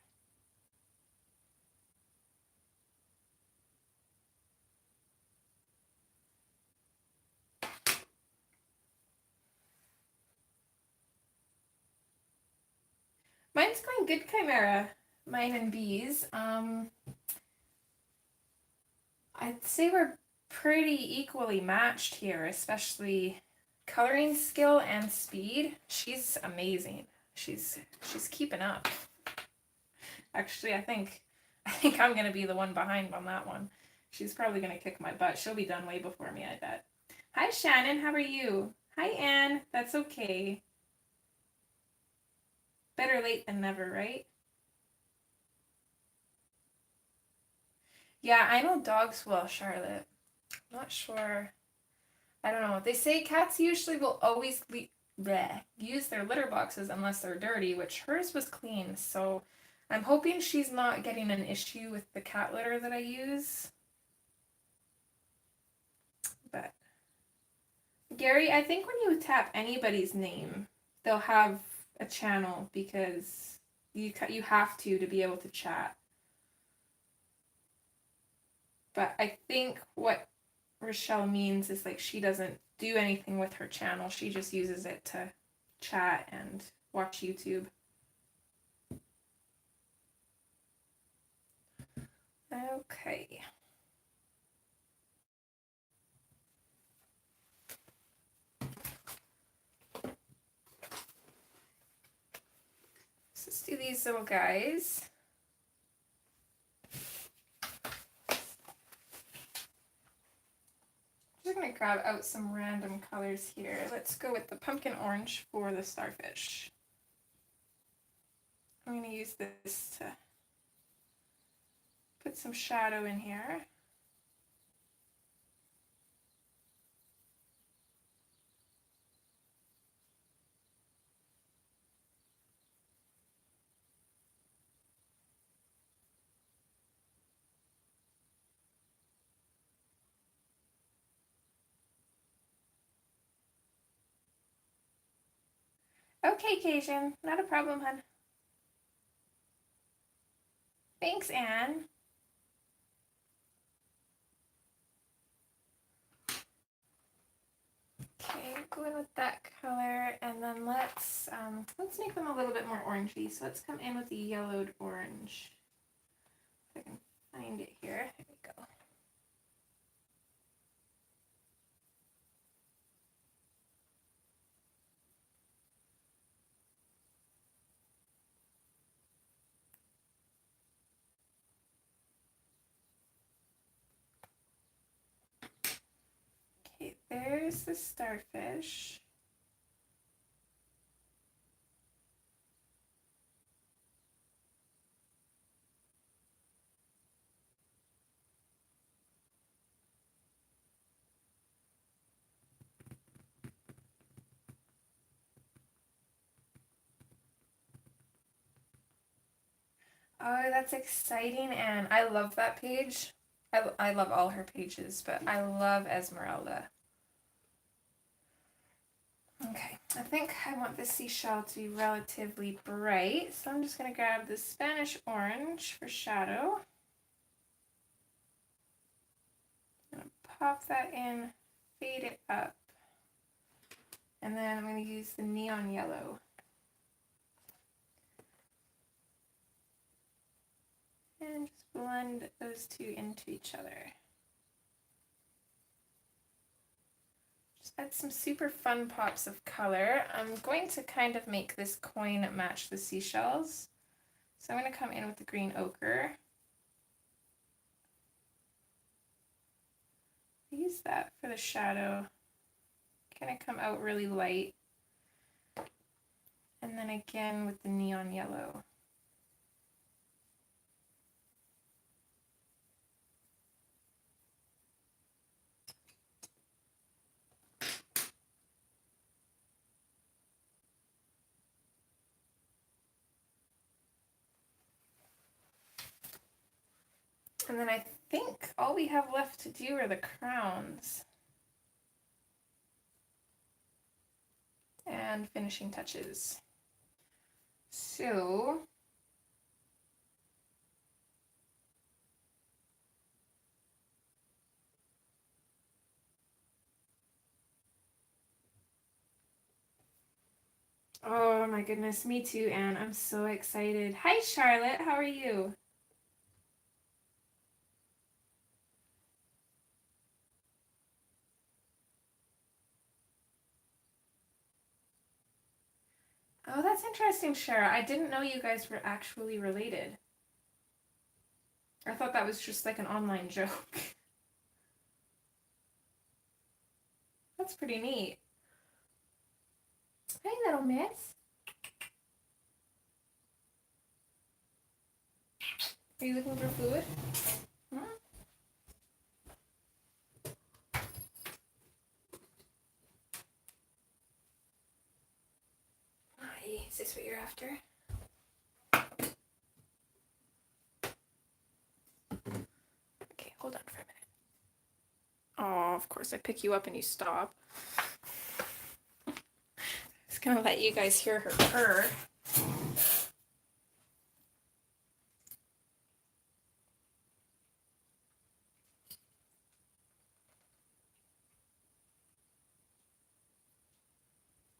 S1: Mine's going good, Chimera. Mine and Bee's. I'd say we're pretty equally matched here, especially coloring skill and speed. She's amazing. She's keeping up. Actually, I think I'm gonna be the one behind on that one. She's probably gonna kick my butt. She'll be done way before me, I bet. Hi Shannon, how are you? Hi Anne, that's okay. Better late than never, right? Yeah, I know dogs will, Charlotte. I'm not sure. I don't know. They say cats usually will always use their litter boxes unless they're dirty, which hers was clean. So I'm hoping she's not getting an issue with the cat litter that I use. But Gary, I think when you tap anybody's name, they'll have a channel because you have to be able to chat. But I think what Rochelle means is like she doesn't do anything with her channel. She just uses it to chat and watch YouTube. Okay. So let's do these little guys. I'm just going to grab out some random colors here. Let's go with the pumpkin orange for the starfish. I'm going to use this to put some shadow in here. Okay, Cajun, not a problem, hun. Thanks, Anne. Okay, go in with that color, and then let's make them a little bit more orangey. So let's come in with the yellowed orange. If I can find it here. There we go. Okay, there's the starfish. Oh, that's exciting, and I love that page. I love all her pages, but I love Esmeralda. Okay, I think I want the seashell to be relatively bright, so I'm just going to grab the Spanish orange for shadow. I'm going to pop that in, fade it up, and then I'm going to use the neon yellow. And just blend those two into each other. Add some super fun pops of color. I'm going to kind of make this coin match the seashells. So I'm going to come in with the green ochre. Use that for the shadow. Kind of come out really light. And then again with the neon yellow. And then I think all we have left to do are the crowns and finishing touches. So oh my goodness, me too, Anne. I'm so excited. Hi, Charlotte. How are you? Oh, that's interesting, Shara. I didn't know you guys were actually related. I thought that was just like an online joke. That's pretty neat. Hey, little miss. Are you looking for food? Hmm? Hi, is this what you're after? Okay, hold on for a minute. Oh, of course I pick you up and you stop. Just gonna let you guys hear her purr.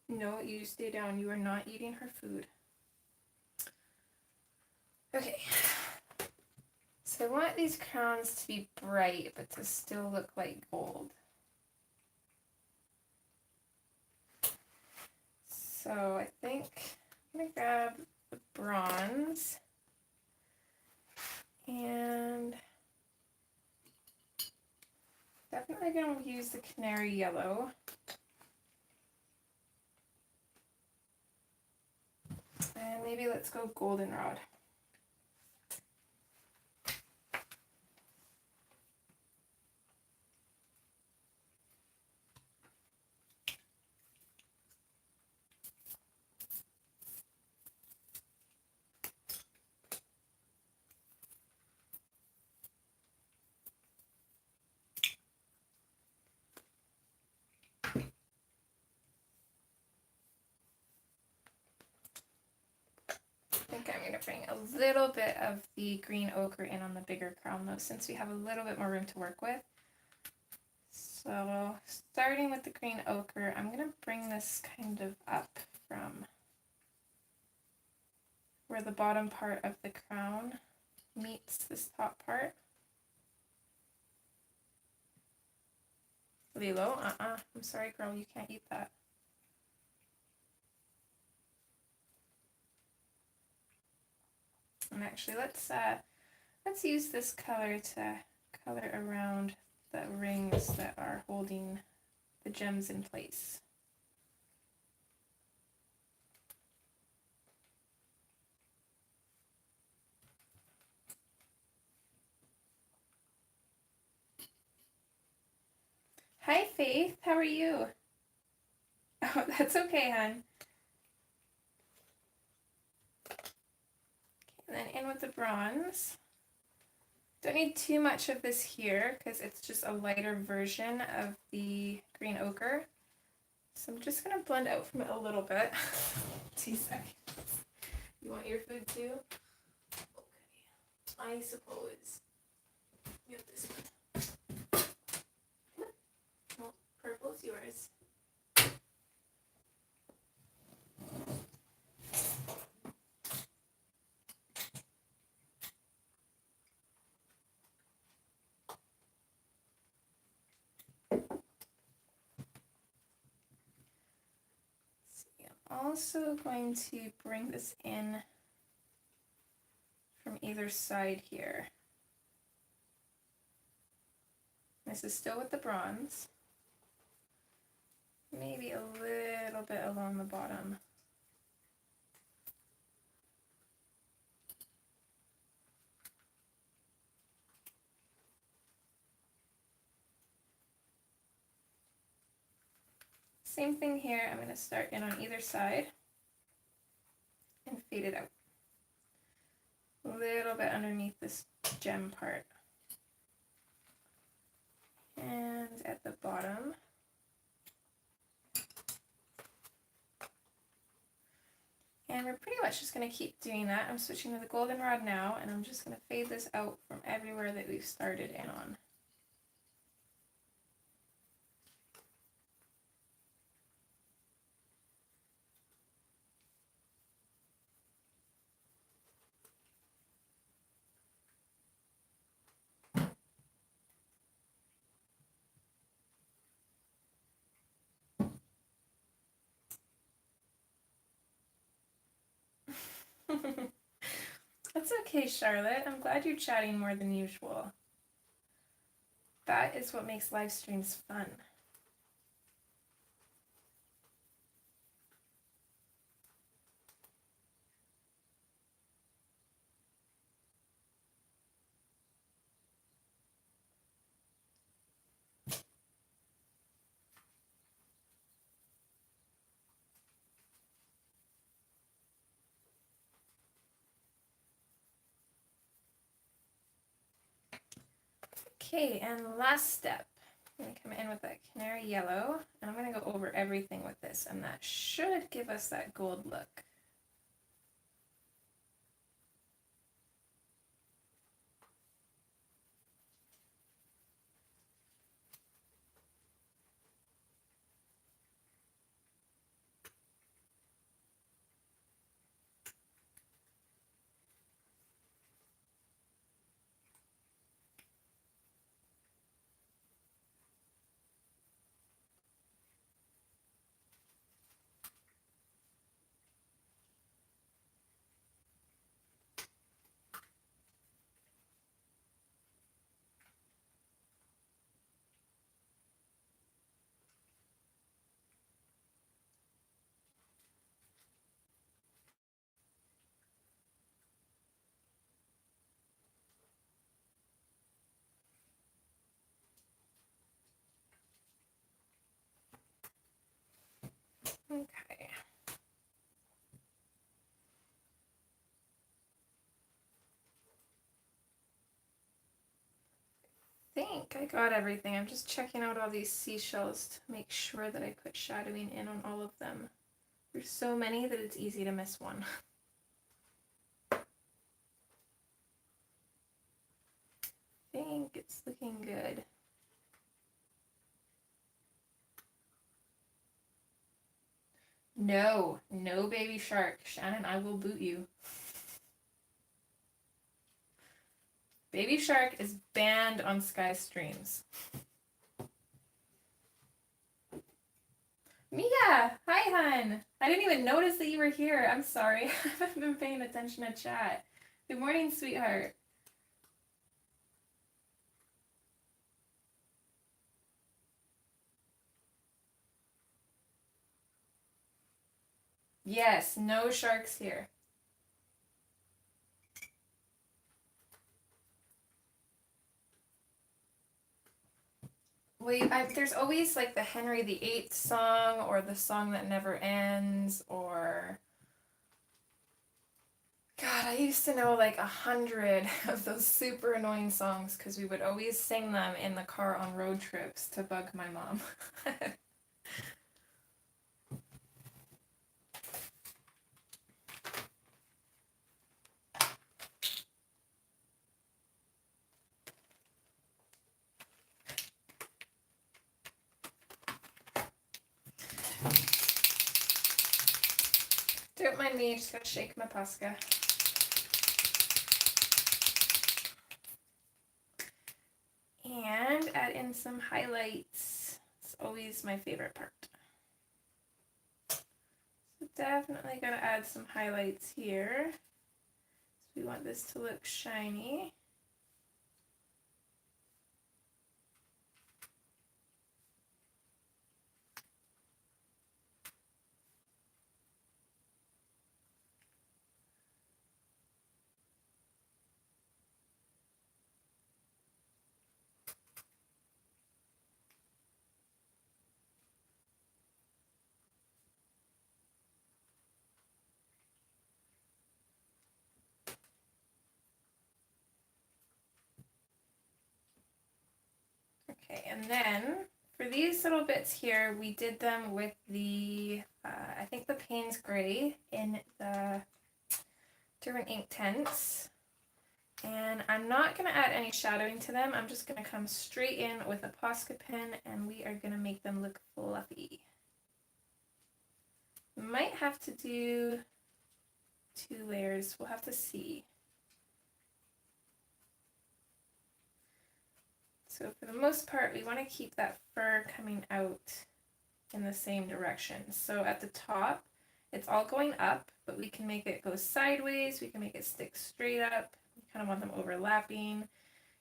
S1: No, you stay down. You are not eating her food. Okay. So I want these crowns to be bright, but to still look like gold. So I think I'm gonna grab the bronze and definitely gonna use the canary yellow. And maybe let's go goldenrod. I think I'm going to bring a little bit of the green ochre in on the bigger crown though, since we have a little bit more room to work with. So starting with the green ochre, I'm going to bring this kind of up from where the bottom part of the crown meets this top part. Lilo, I'm sorry girl, you can't eat that. And actually let's use this color to color around the rings that are holding the gems in place. Hi Faith, how are you? Oh, that's okay, hon. And then in with the bronze. Don't need too much of this here because it's just a lighter version of the green ochre. So I'm just going to blend out from it a little bit. 2 seconds. You want your food too? Okay. I suppose. You have this one. Well, purple's yours. Also going to bring this in from either side here. This is still with the bronze. Maybe a little bit along the bottom. Same thing here, I'm going to start in on either side and fade it out. A little bit underneath this gem part. bottom. And we're pretty much just going to keep doing that. I'm switching to the goldenrod now, and I'm just going to fade this out from everywhere that we've started in on. That's okay, Charlotte. I'm glad you're chatting more than usual. That is what makes live streams fun. Okay, and last step. I'm going to come in with that canary yellow, and I'm going to go over everything with this, and that should give us that gold look. Okay. I think I got everything. I'm just checking out all these seashells to make sure that I put shadowing in on all of them. There's so many that it's easy to miss one. I think it's looking good. No, no baby shark. Shannon, I will boot you. Baby shark is banned on Skyee streams. Mia! Hi, hun! I didn't even notice that you were here. I'm sorry. I haven't been paying attention to chat. Good morning, sweetheart. Yes, no sharks here. Wait, there's always like the Henry VIII song, or the song that never ends, or... God, I used to know like 100 of those super annoying songs because we would always sing them in the car on road trips to bug my mom. Don't mind me, just gotta shake my Pasca. And add in some highlights. It's always my favorite part. So definitely gonna add some highlights here. So we want this to look shiny. Okay, and then for these little bits here, we did them with the, I think the Payne's Gray in the different ink tints. And I'm not going to add any shadowing to them. I'm just going to come straight in with a Posca pen and we are going to make them look fluffy. Might have to do 2 layers. We'll have to see. So for the most part, we want to keep that fur coming out in the same direction. So at the top, it's all going up, but we can make it go sideways. We can make it stick straight up. We kind of want them overlapping.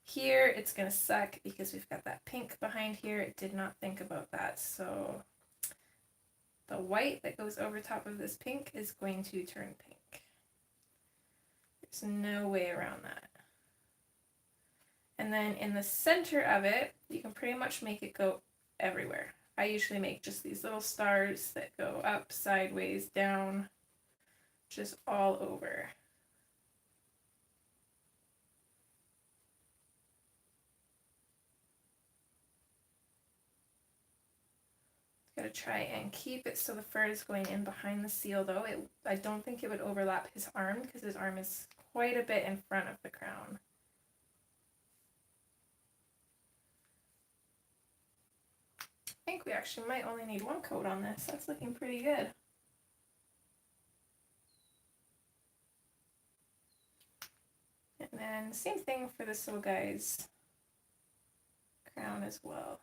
S1: Here, it's going to suck because we've got that pink behind here. It did not think about that. So the white that goes over top of this pink is going to turn pink. There's no way around that. And then in the center of it, you can pretty much make it go everywhere. I usually make just these little stars that go up, sideways, down, just all over. Gotta try and keep it so the fur is going in behind the seal though. I don't think it would overlap his arm because his arm is quite a bit in front of the crown. I think we actually might only need 1 coat on this. That's looking pretty good. And then same thing for this little guy's crown as well.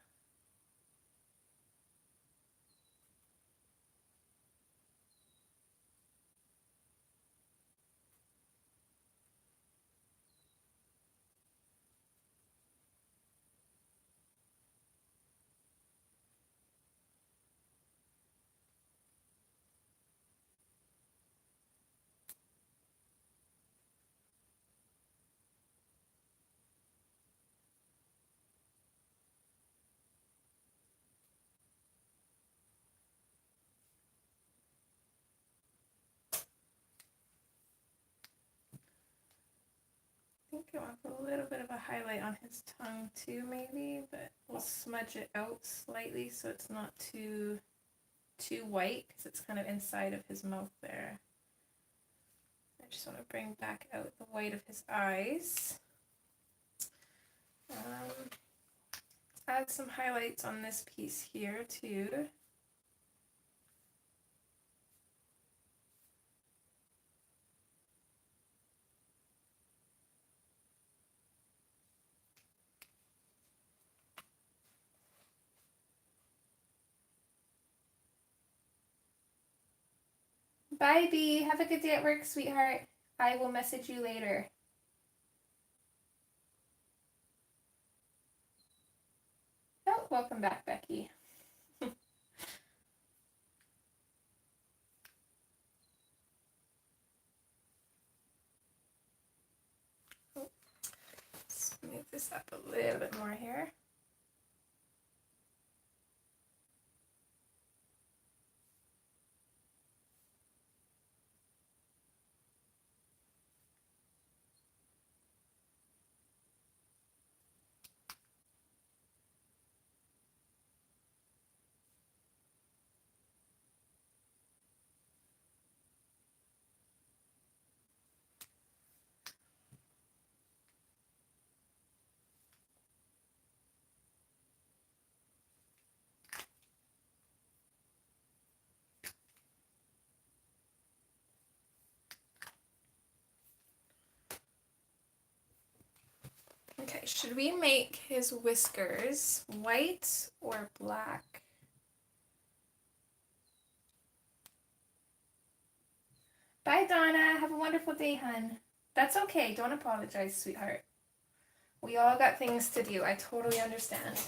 S1: I think I want to put a little bit of a highlight on his tongue too, maybe, but we'll smudge it out slightly so it's not too white because it's kind of inside of his mouth there. I just want to bring back out the white of his eyes. Add some highlights on this piece here too. Bye, Bee. Have a good day at work, sweetheart. I will message you later. Oh, welcome back, Becky. Let's move this up a little bit more here. Okay, should we make his whiskers white or black? Bye, Donna. Have a wonderful day, hun. That's okay. Don't apologize, sweetheart. We all got things to do. I totally understand.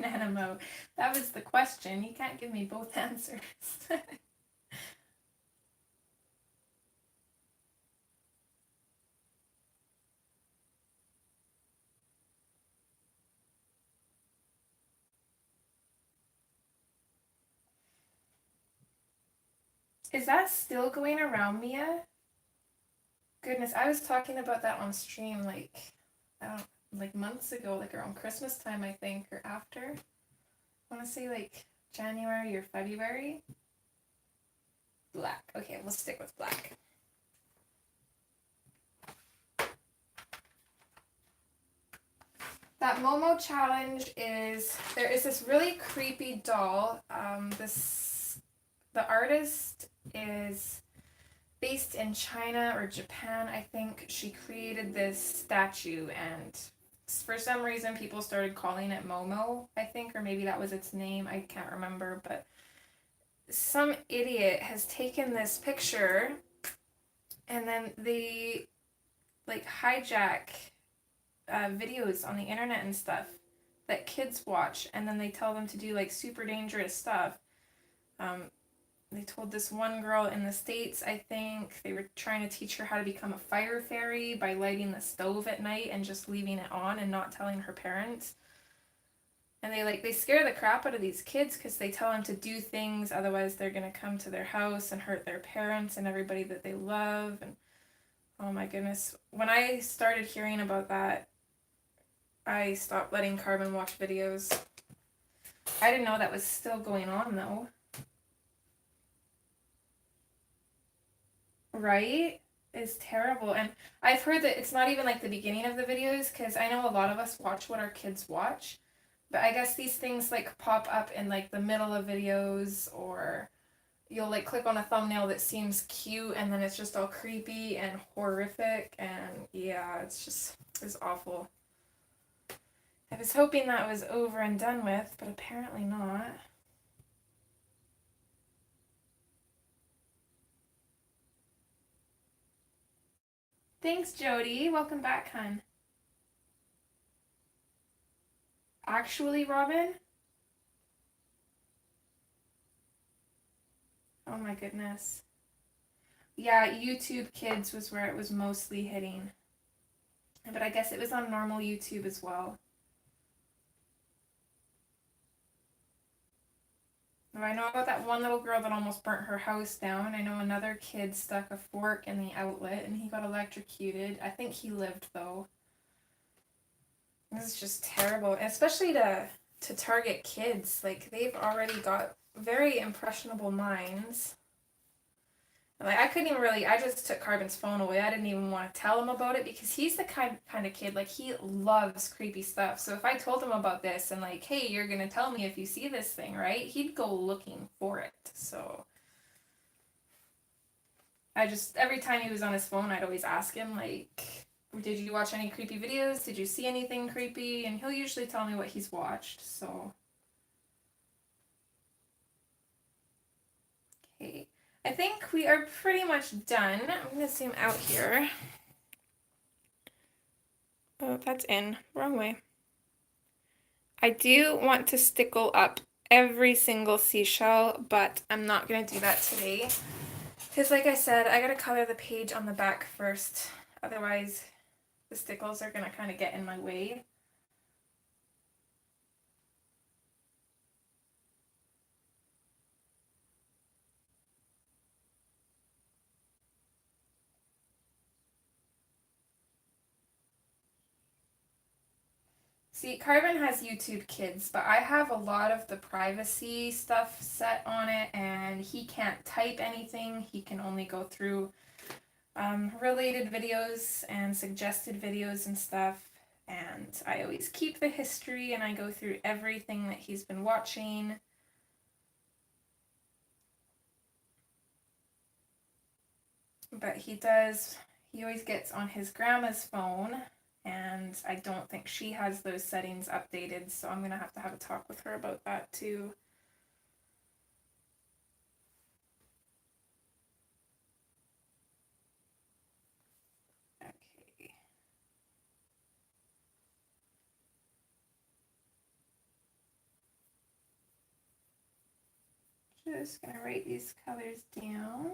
S1: Nanamo, that was the question. You can't give me both answers. Is that still going around, Mia? Goodness, I was talking about that on stream like, I don't, like months ago, like around Christmas time, I think, or after. I want to say like January or February. Black. Okay, we'll stick with black. That Momo challenge is, there is this really creepy doll. The artist is based in China or Japan, I think. She created this statue, and for some reason people started calling it Momo, I think, or maybe that was its name. I can't remember, but some idiot has taken this picture and then they like hijack videos on the internet and stuff that kids watch, and then they tell them to do like super dangerous stuff. They told this one girl in the States, I think, they were trying to teach her how to become a fire fairy by lighting the stove at night and just leaving it on and not telling her parents. And they scare the crap out of these kids because they tell them to do things, otherwise they're going to come to their house and hurt their parents and everybody that they love. And oh my goodness, when I started hearing about that, I stopped letting Carbon watch videos. I didn't know that was still going on though. Right? It's terrible. And I've heard that it's not even like the beginning of the videos, because I know a lot of us watch what our kids watch. But I guess these things like pop up in like the middle of videos, or you'll like click on a thumbnail that seems cute and then it's just all creepy and horrific, and yeah, it's awful. I was hoping that was over and done with, but apparently not. Thanks, Jody. Welcome back, hun. Actually, Robin? Oh my goodness. Yeah, YouTube Kids was where it was mostly hitting. But I guess it was on normal YouTube as well. I know about that one little girl that almost burnt her house down. I know another kid stuck a fork in the outlet and he got electrocuted. I think he lived though. This is just terrible, especially to target kids. Like, they've already got very impressionable minds. Like, I couldn't even really, I just took Carbon's phone away. I didn't even want to tell him about it because he's the kind of kid, like, he loves creepy stuff. So if I told him about this and like, hey, you're going to tell me if you see this thing, right? He'd go looking for it. So every time he was on his phone, I'd always ask him, like, did you watch any creepy videos? Did you see anything creepy? And he'll usually tell me what he's watched, so. Okay. I think we are pretty much done. I'm going to zoom out here. Oh, that's in. Wrong way. I do want to stickle up every single seashell, but I'm not going to do that today. Because like I said, I got to color the page on the back first. Otherwise, the stickles are going to kind of get in my way. See, Carbon has YouTube Kids, but I have a lot of the privacy stuff set on it, and he can't type anything. He can only go through related videos and suggested videos and stuff, and I always keep the history and I go through everything that he's been watching. But he always gets on his grandma's phone, and I don't think she has those settings updated, so I'm going to have a talk with her about that too. Okay. Just going to write these colors down.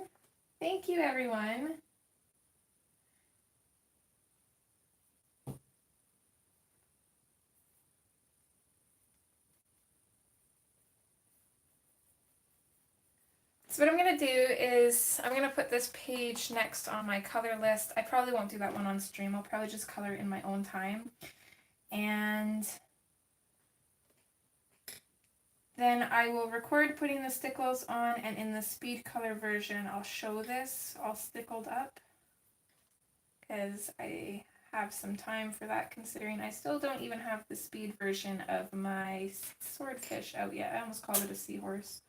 S1: Thank you, everyone. So what I'm going to do is I'm going to put this page next on my color list. I probably won't do that one on stream. I'll probably just color in my own time. And then I will record putting the stickles on, and in the speed color version I'll show this all stickled up because I have some time for that, considering I still don't even have the speed version of my swordfish out yet. I almost called it a seahorse.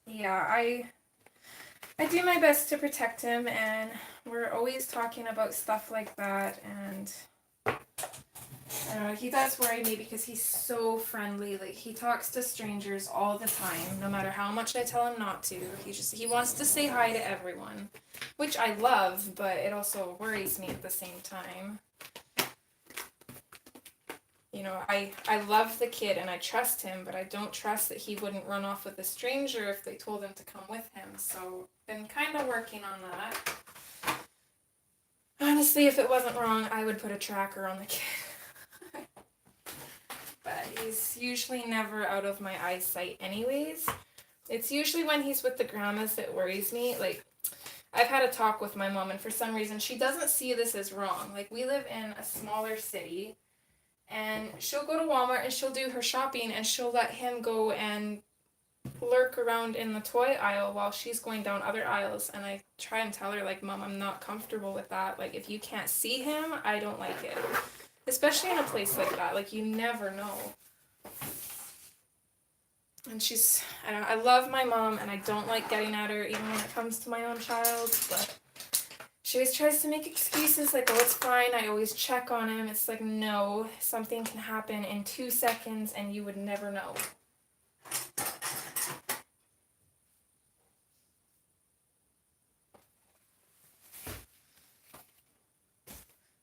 S1: Yeah, I do my best to protect him, and we're always talking about stuff like that, and I don't know, he does worry me because he's so friendly. Like, he talks to strangers all the time, no matter how much I tell him not to. He wants to say hi to everyone, which I love, but it also worries me at the same time. You know, I love the kid and I trust him, but I don't trust that he wouldn't run off with a stranger if they told him to come with him. So, been kind of working on that. Honestly, if it wasn't wrong, I would put a tracker on the kid. But he's usually never out of my eyesight anyways. It's usually when he's with the grandmas that worries me. Like, I've had a talk with my mom, and for some reason she doesn't see this as wrong. Like, we live in a smaller city, and she'll go to Walmart and she'll do her shopping, and she'll let him go and lurk around in the toy aisle while she's going down other aisles. And I try and tell her, like, Mom, I'm not comfortable with that. Like, if you can't see him, I don't like it. Especially in a place like that. Like, you never know. And she's, I don't know, I love my mom, and I don't like getting at her even when it comes to my own child, but she always tries to make excuses like, oh, it's fine, I always check on him. It's like, no, something can happen in 2 seconds and you would never know.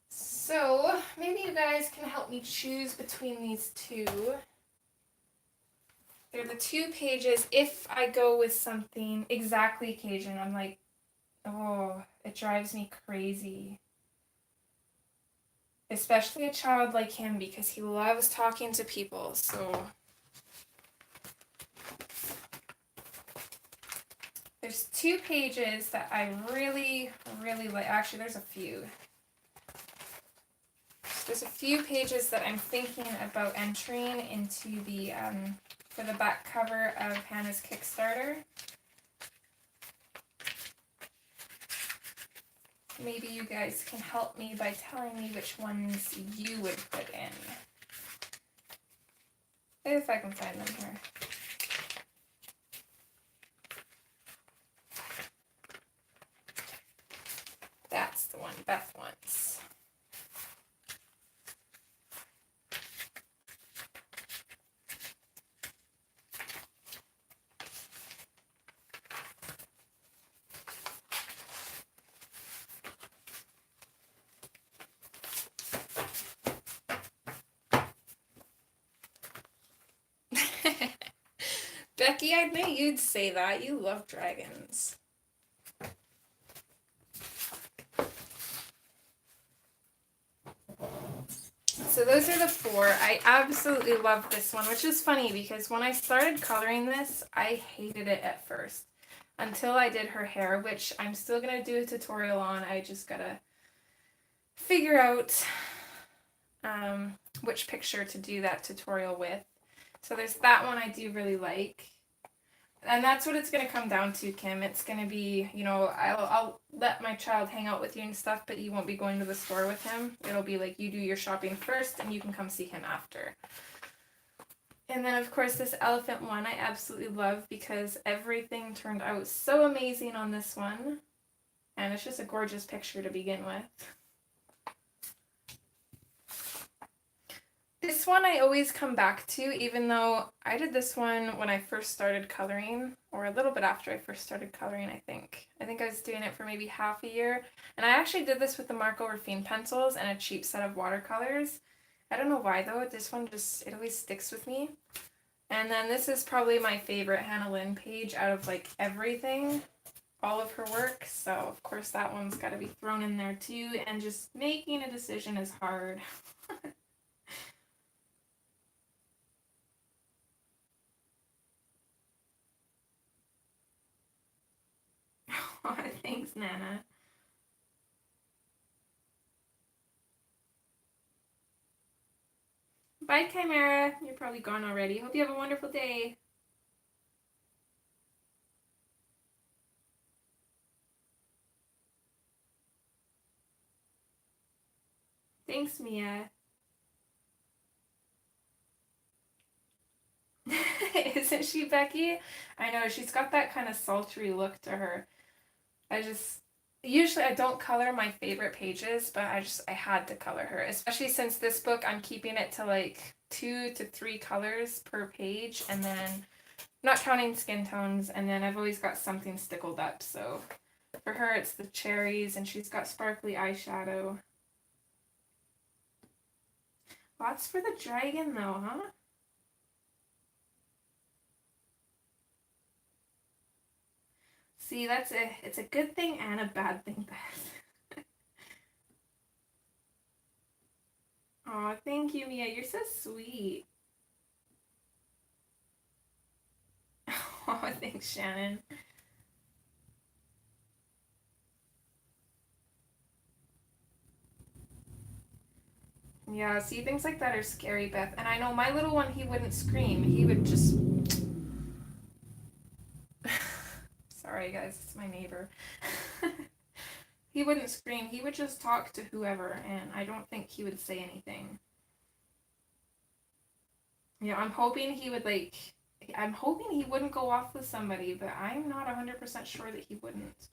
S1: So, maybe you guys can help me choose between these two. They're the 2 pages. If I go with something exactly Cajun, I'm like, oh, it drives me crazy. Especially a child like him, because he loves talking to people, so. There's 2 pages that I really, really like. Actually, there's a few. There's a few pages that I'm thinking about entering into the, for the back cover of Hannah's Kickstarter. Maybe you guys can help me by telling me which ones you would put in. If I can find them here. That's the one Beth wants. Becky, I knew you'd say that. You love dragons. So those are the 4. I absolutely love this one, which is funny because when I started coloring this, I hated it at first. Until I did her hair, which I'm still going to do a tutorial on. I just got to figure out which picture to do that tutorial with. So there's that one I do really like. And that's what it's going to come down to, Kim. It's going to be, you know, I'll let my child hang out with you and stuff, but you won't be going to the store with him. It'll be like you do your shopping first and you can come see him after. And then, of course, this elephant one I absolutely love because everything turned out so amazing on this one. And it's just a gorgeous picture to begin with. This one I always come back to, even though I did this one when I first started coloring, or a little bit after I first started coloring, I think. I think I was doing it for maybe half a year. And I actually did this with the Marco Raffine pencils and a cheap set of watercolors. I don't know why though, this one just, it always sticks with me. And then this is probably my favorite Hannah Lynn page out of like everything, all of her work. So of course that one's got to be thrown in there too. And just making a decision is hard. Oh, thanks, Nana. Bye, Chimera. You're probably gone already. Hope you have a wonderful day. Thanks, Mia. Isn't she, Becky? I know, she's got that kind of sultry look to her. Usually I don't color my favorite pages, but I had to color her, especially since this book I'm keeping it to like 2 to 3 colors per page, and then not counting skin tones, and then I've always got something stickled up. So for her it's the cherries, and she's got sparkly eyeshadow. Lots for the dragon though, huh? See, it's a good thing and a bad thing, Beth. Aw, thank you, Mia. You're so sweet. Oh, thanks, Shannon. Yeah, see, things like that are scary, Beth. And I know my little one, he wouldn't scream. He would just... Sorry, guys, it's my neighbor. He wouldn't scream. He would just talk to whoever, and I don't think he would say anything. Yeah, I'm hoping he would, like... I'm hoping he wouldn't go off with somebody, but I'm not 100% sure that he wouldn't.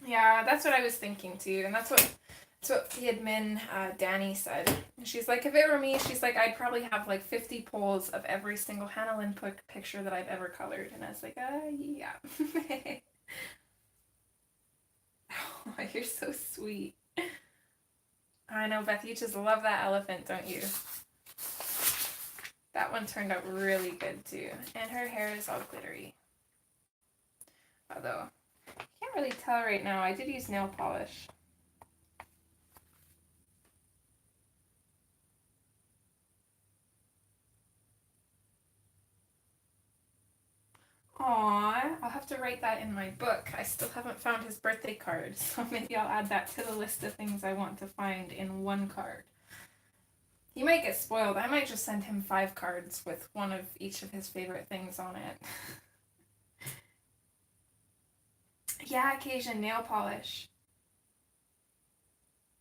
S1: Yeah, that's what I was thinking too, and that's what the admin Danny said. She's like, if it were me, she's like, I'd probably have like 50 polls of every single Hannah Lynn picture that I've ever colored, and I was like, yeah. Oh, you're so sweet. I know, Beth, you just love that elephant, don't you? That one turned out really good too, and her hair is all glittery. Although, I can't really tell right now. I did use nail polish. Aww, I'll have to write that in my book. I still haven't found his birthday card, so maybe I'll add that to the list of things I want to find in one card. He might get spoiled. I might just send him 5 cards with one of each of his favorite things on it. Yeah, Occasion, nail polish.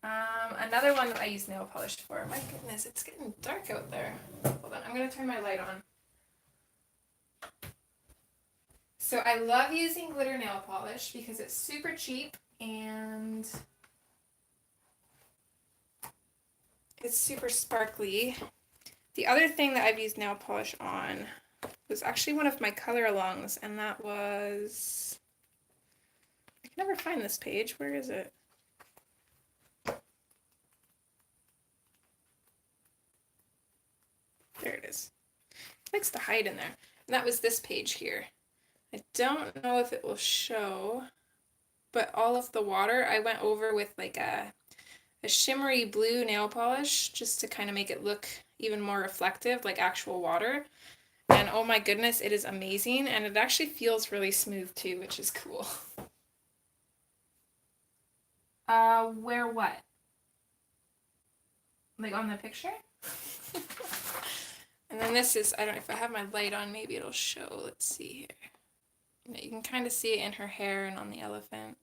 S1: Another one that I use nail polish for. My goodness, it's getting dark out there. Hold on, I'm gonna turn my light on. So I love using glitter nail polish because it's super cheap and it's super sparkly. The other thing that I've used nail polish on was actually one of my color alongs, and that was... I can never find this page. Where is it? There it is. It likes to hide in there. And that was this page here. I don't know if it will show, but all of the water I went over with like a shimmery blue nail polish just to kind of make it look even more reflective, like actual water. And oh my goodness, it is amazing, and it actually feels really smooth too, which is cool. Where what? Like on the picture? And then this is, I don't know if I have my light on, maybe it'll show. Let's see here. You can kind of see it in her hair and on the elephant.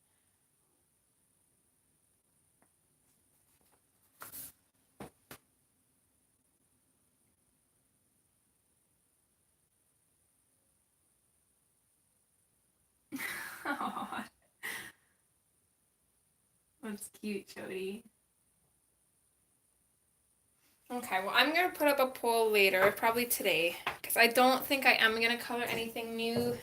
S1: Aww. That's cute, Jody. Okay, well, I'm going to put up a poll later, probably today, because I don't think I am going to color anything new.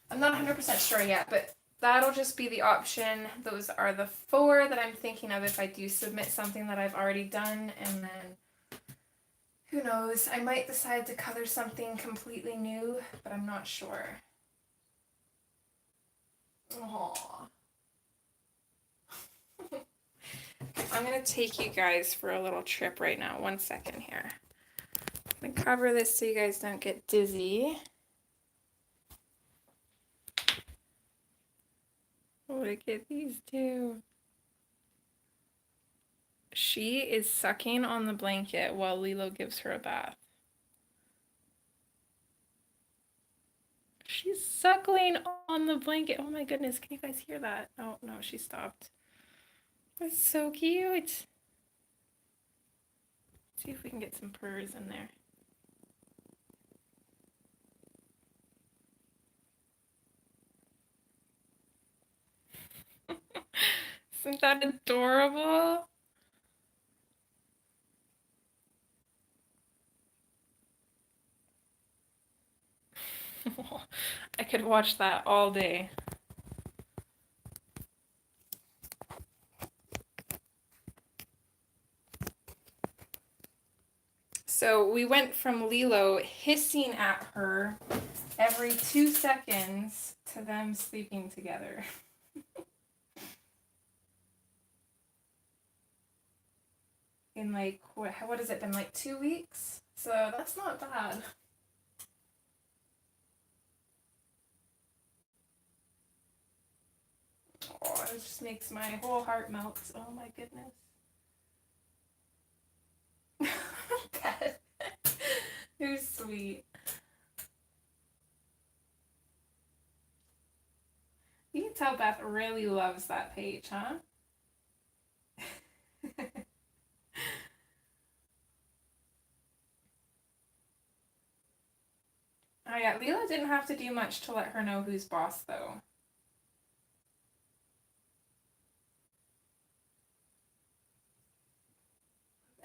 S1: I'm not 100% sure yet, but that'll just be the option. Those are the 4 that I'm thinking of if I do submit something that I've already done, and then who knows, I might decide to color something completely new, but I'm not sure. Aww. I'm gonna take you guys for a little trip right now. 1 second here. I'm gonna cover this so you guys don't get dizzy. Look at these two. She is sucking on the blanket while Lilo gives her a bath. She's suckling on the blanket. Oh my goodness, can you guys hear that? Oh no, she stopped. That's so cute. See if we can get some purrs in there. Isn't that adorable? I could watch that all day. So we went from Lilo hissing at her every 2 seconds to them sleeping together. In like, what has it been, like 2 weeks? So that's not bad. Oh, it just makes my whole heart melt. Oh my goodness. Beth. You're sweet. You can tell Beth really loves that page, huh? Oh yeah, Leela didn't have to do much to let her know who's boss though.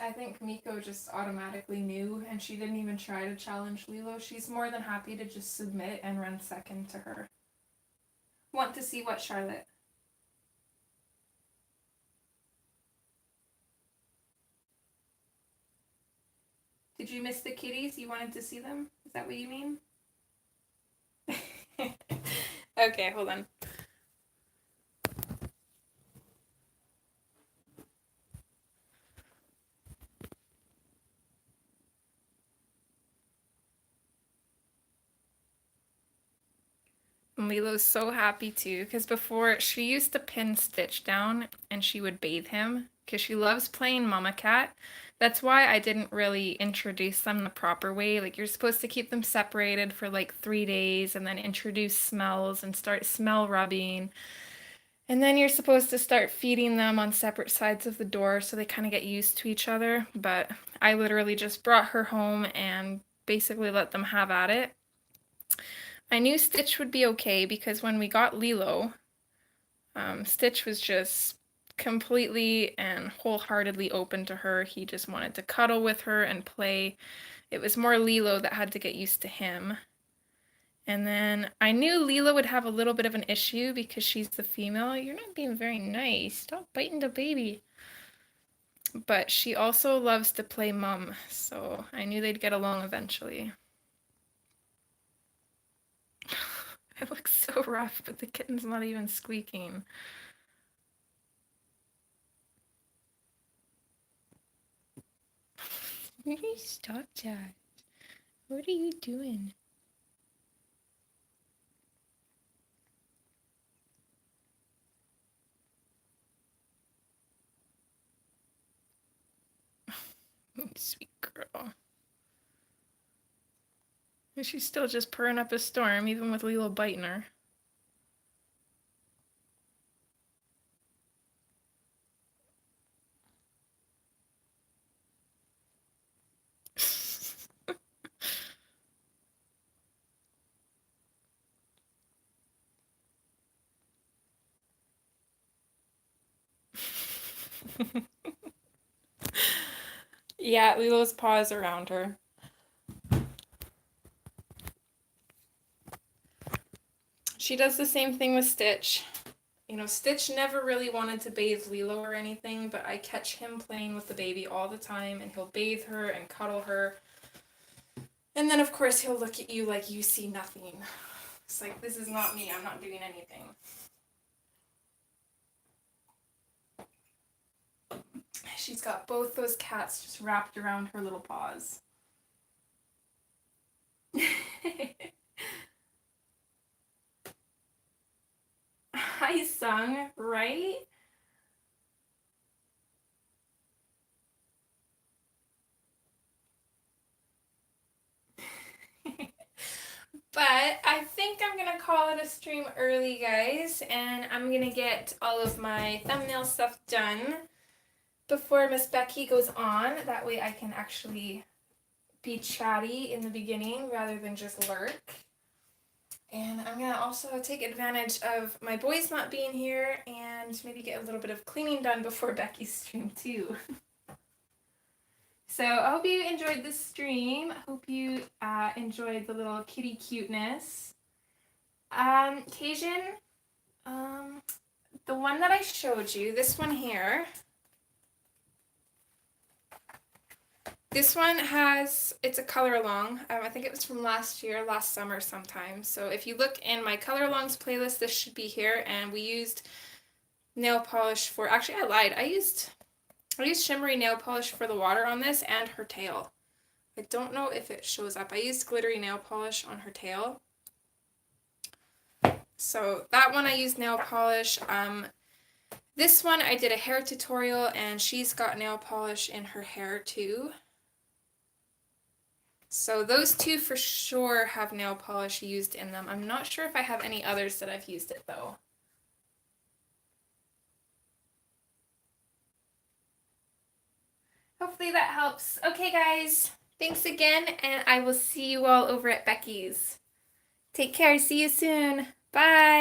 S1: I think Miko just automatically knew, and she didn't even try to challenge Lilo. She's more than happy to just submit and run second to her. Want to see what, Charlotte? Did you miss the kitties? You wanted to see them? Is that what you mean? Okay, hold on. Lilo's so happy too, because before she used to pin Stitch down and she would bathe him because she loves playing Mama Cat. That's why I didn't really introduce them the proper way. Like, you're supposed to keep them separated for like 3 days and then introduce smells and start smell rubbing. And then you're supposed to start feeding them on separate sides of the door so they kind of get used to each other. But I literally just brought her home and basically let them have at it. I knew Stitch would be okay because when we got Lilo, Stitch was just completely and wholeheartedly open to her. He just wanted to cuddle with her and play. It was more Lilo that had to get used to him. And then I knew Lilo would have a little bit of an issue because she's the female. You're not being very nice. Stop biting the baby. But she also loves to play mom, so I knew they'd get along eventually. It looks so rough, but the kitten's not even squeaking. Will you stop that? What are you doing? Sweet girl. And she's still just purring up a storm, even with Lilo biting her. Yeah, Lilo's paws around her. She does the same thing with Stitch. You know, Stitch never really wanted to bathe Lilo or anything, but I catch him playing with the baby all the time, and he'll bathe her and cuddle her. And then, of course, he'll look at you like you see nothing. It's like, this is not me, I'm not doing anything. She's got both those cats just wrapped around her little paws. I sung, right? But I think I'm gonna call it a stream early, guys, and I'm gonna get all of my thumbnail stuff done before Miss Becky goes on. That way I can actually be chatty in the beginning rather than just lurk. And I'm gonna also take advantage of my boys not being here and maybe get a little bit of cleaning done before Becky's stream too. So I hope you enjoyed this stream. I hope you enjoyed the little kitty cuteness. Cajun, the one that I showed you, this one here, this one has, it's a color along. I think it was from last summer sometime. So if you look in my color alongs playlist, this should be here. And we used nail polish for, actually I lied. I used shimmery nail polish for the water on this and her tail. I don't know if it shows up. I used glittery nail polish on her tail. So that one I used nail polish. This one I did a hair tutorial and she's got nail polish in her hair too. So those two for sure have nail polish used in them. I'm not sure if I have any others that I've used it though. Hopefully that helps. Okay guys, thanks again and I will see you all over at Becky's. Take care, see you soon. Bye.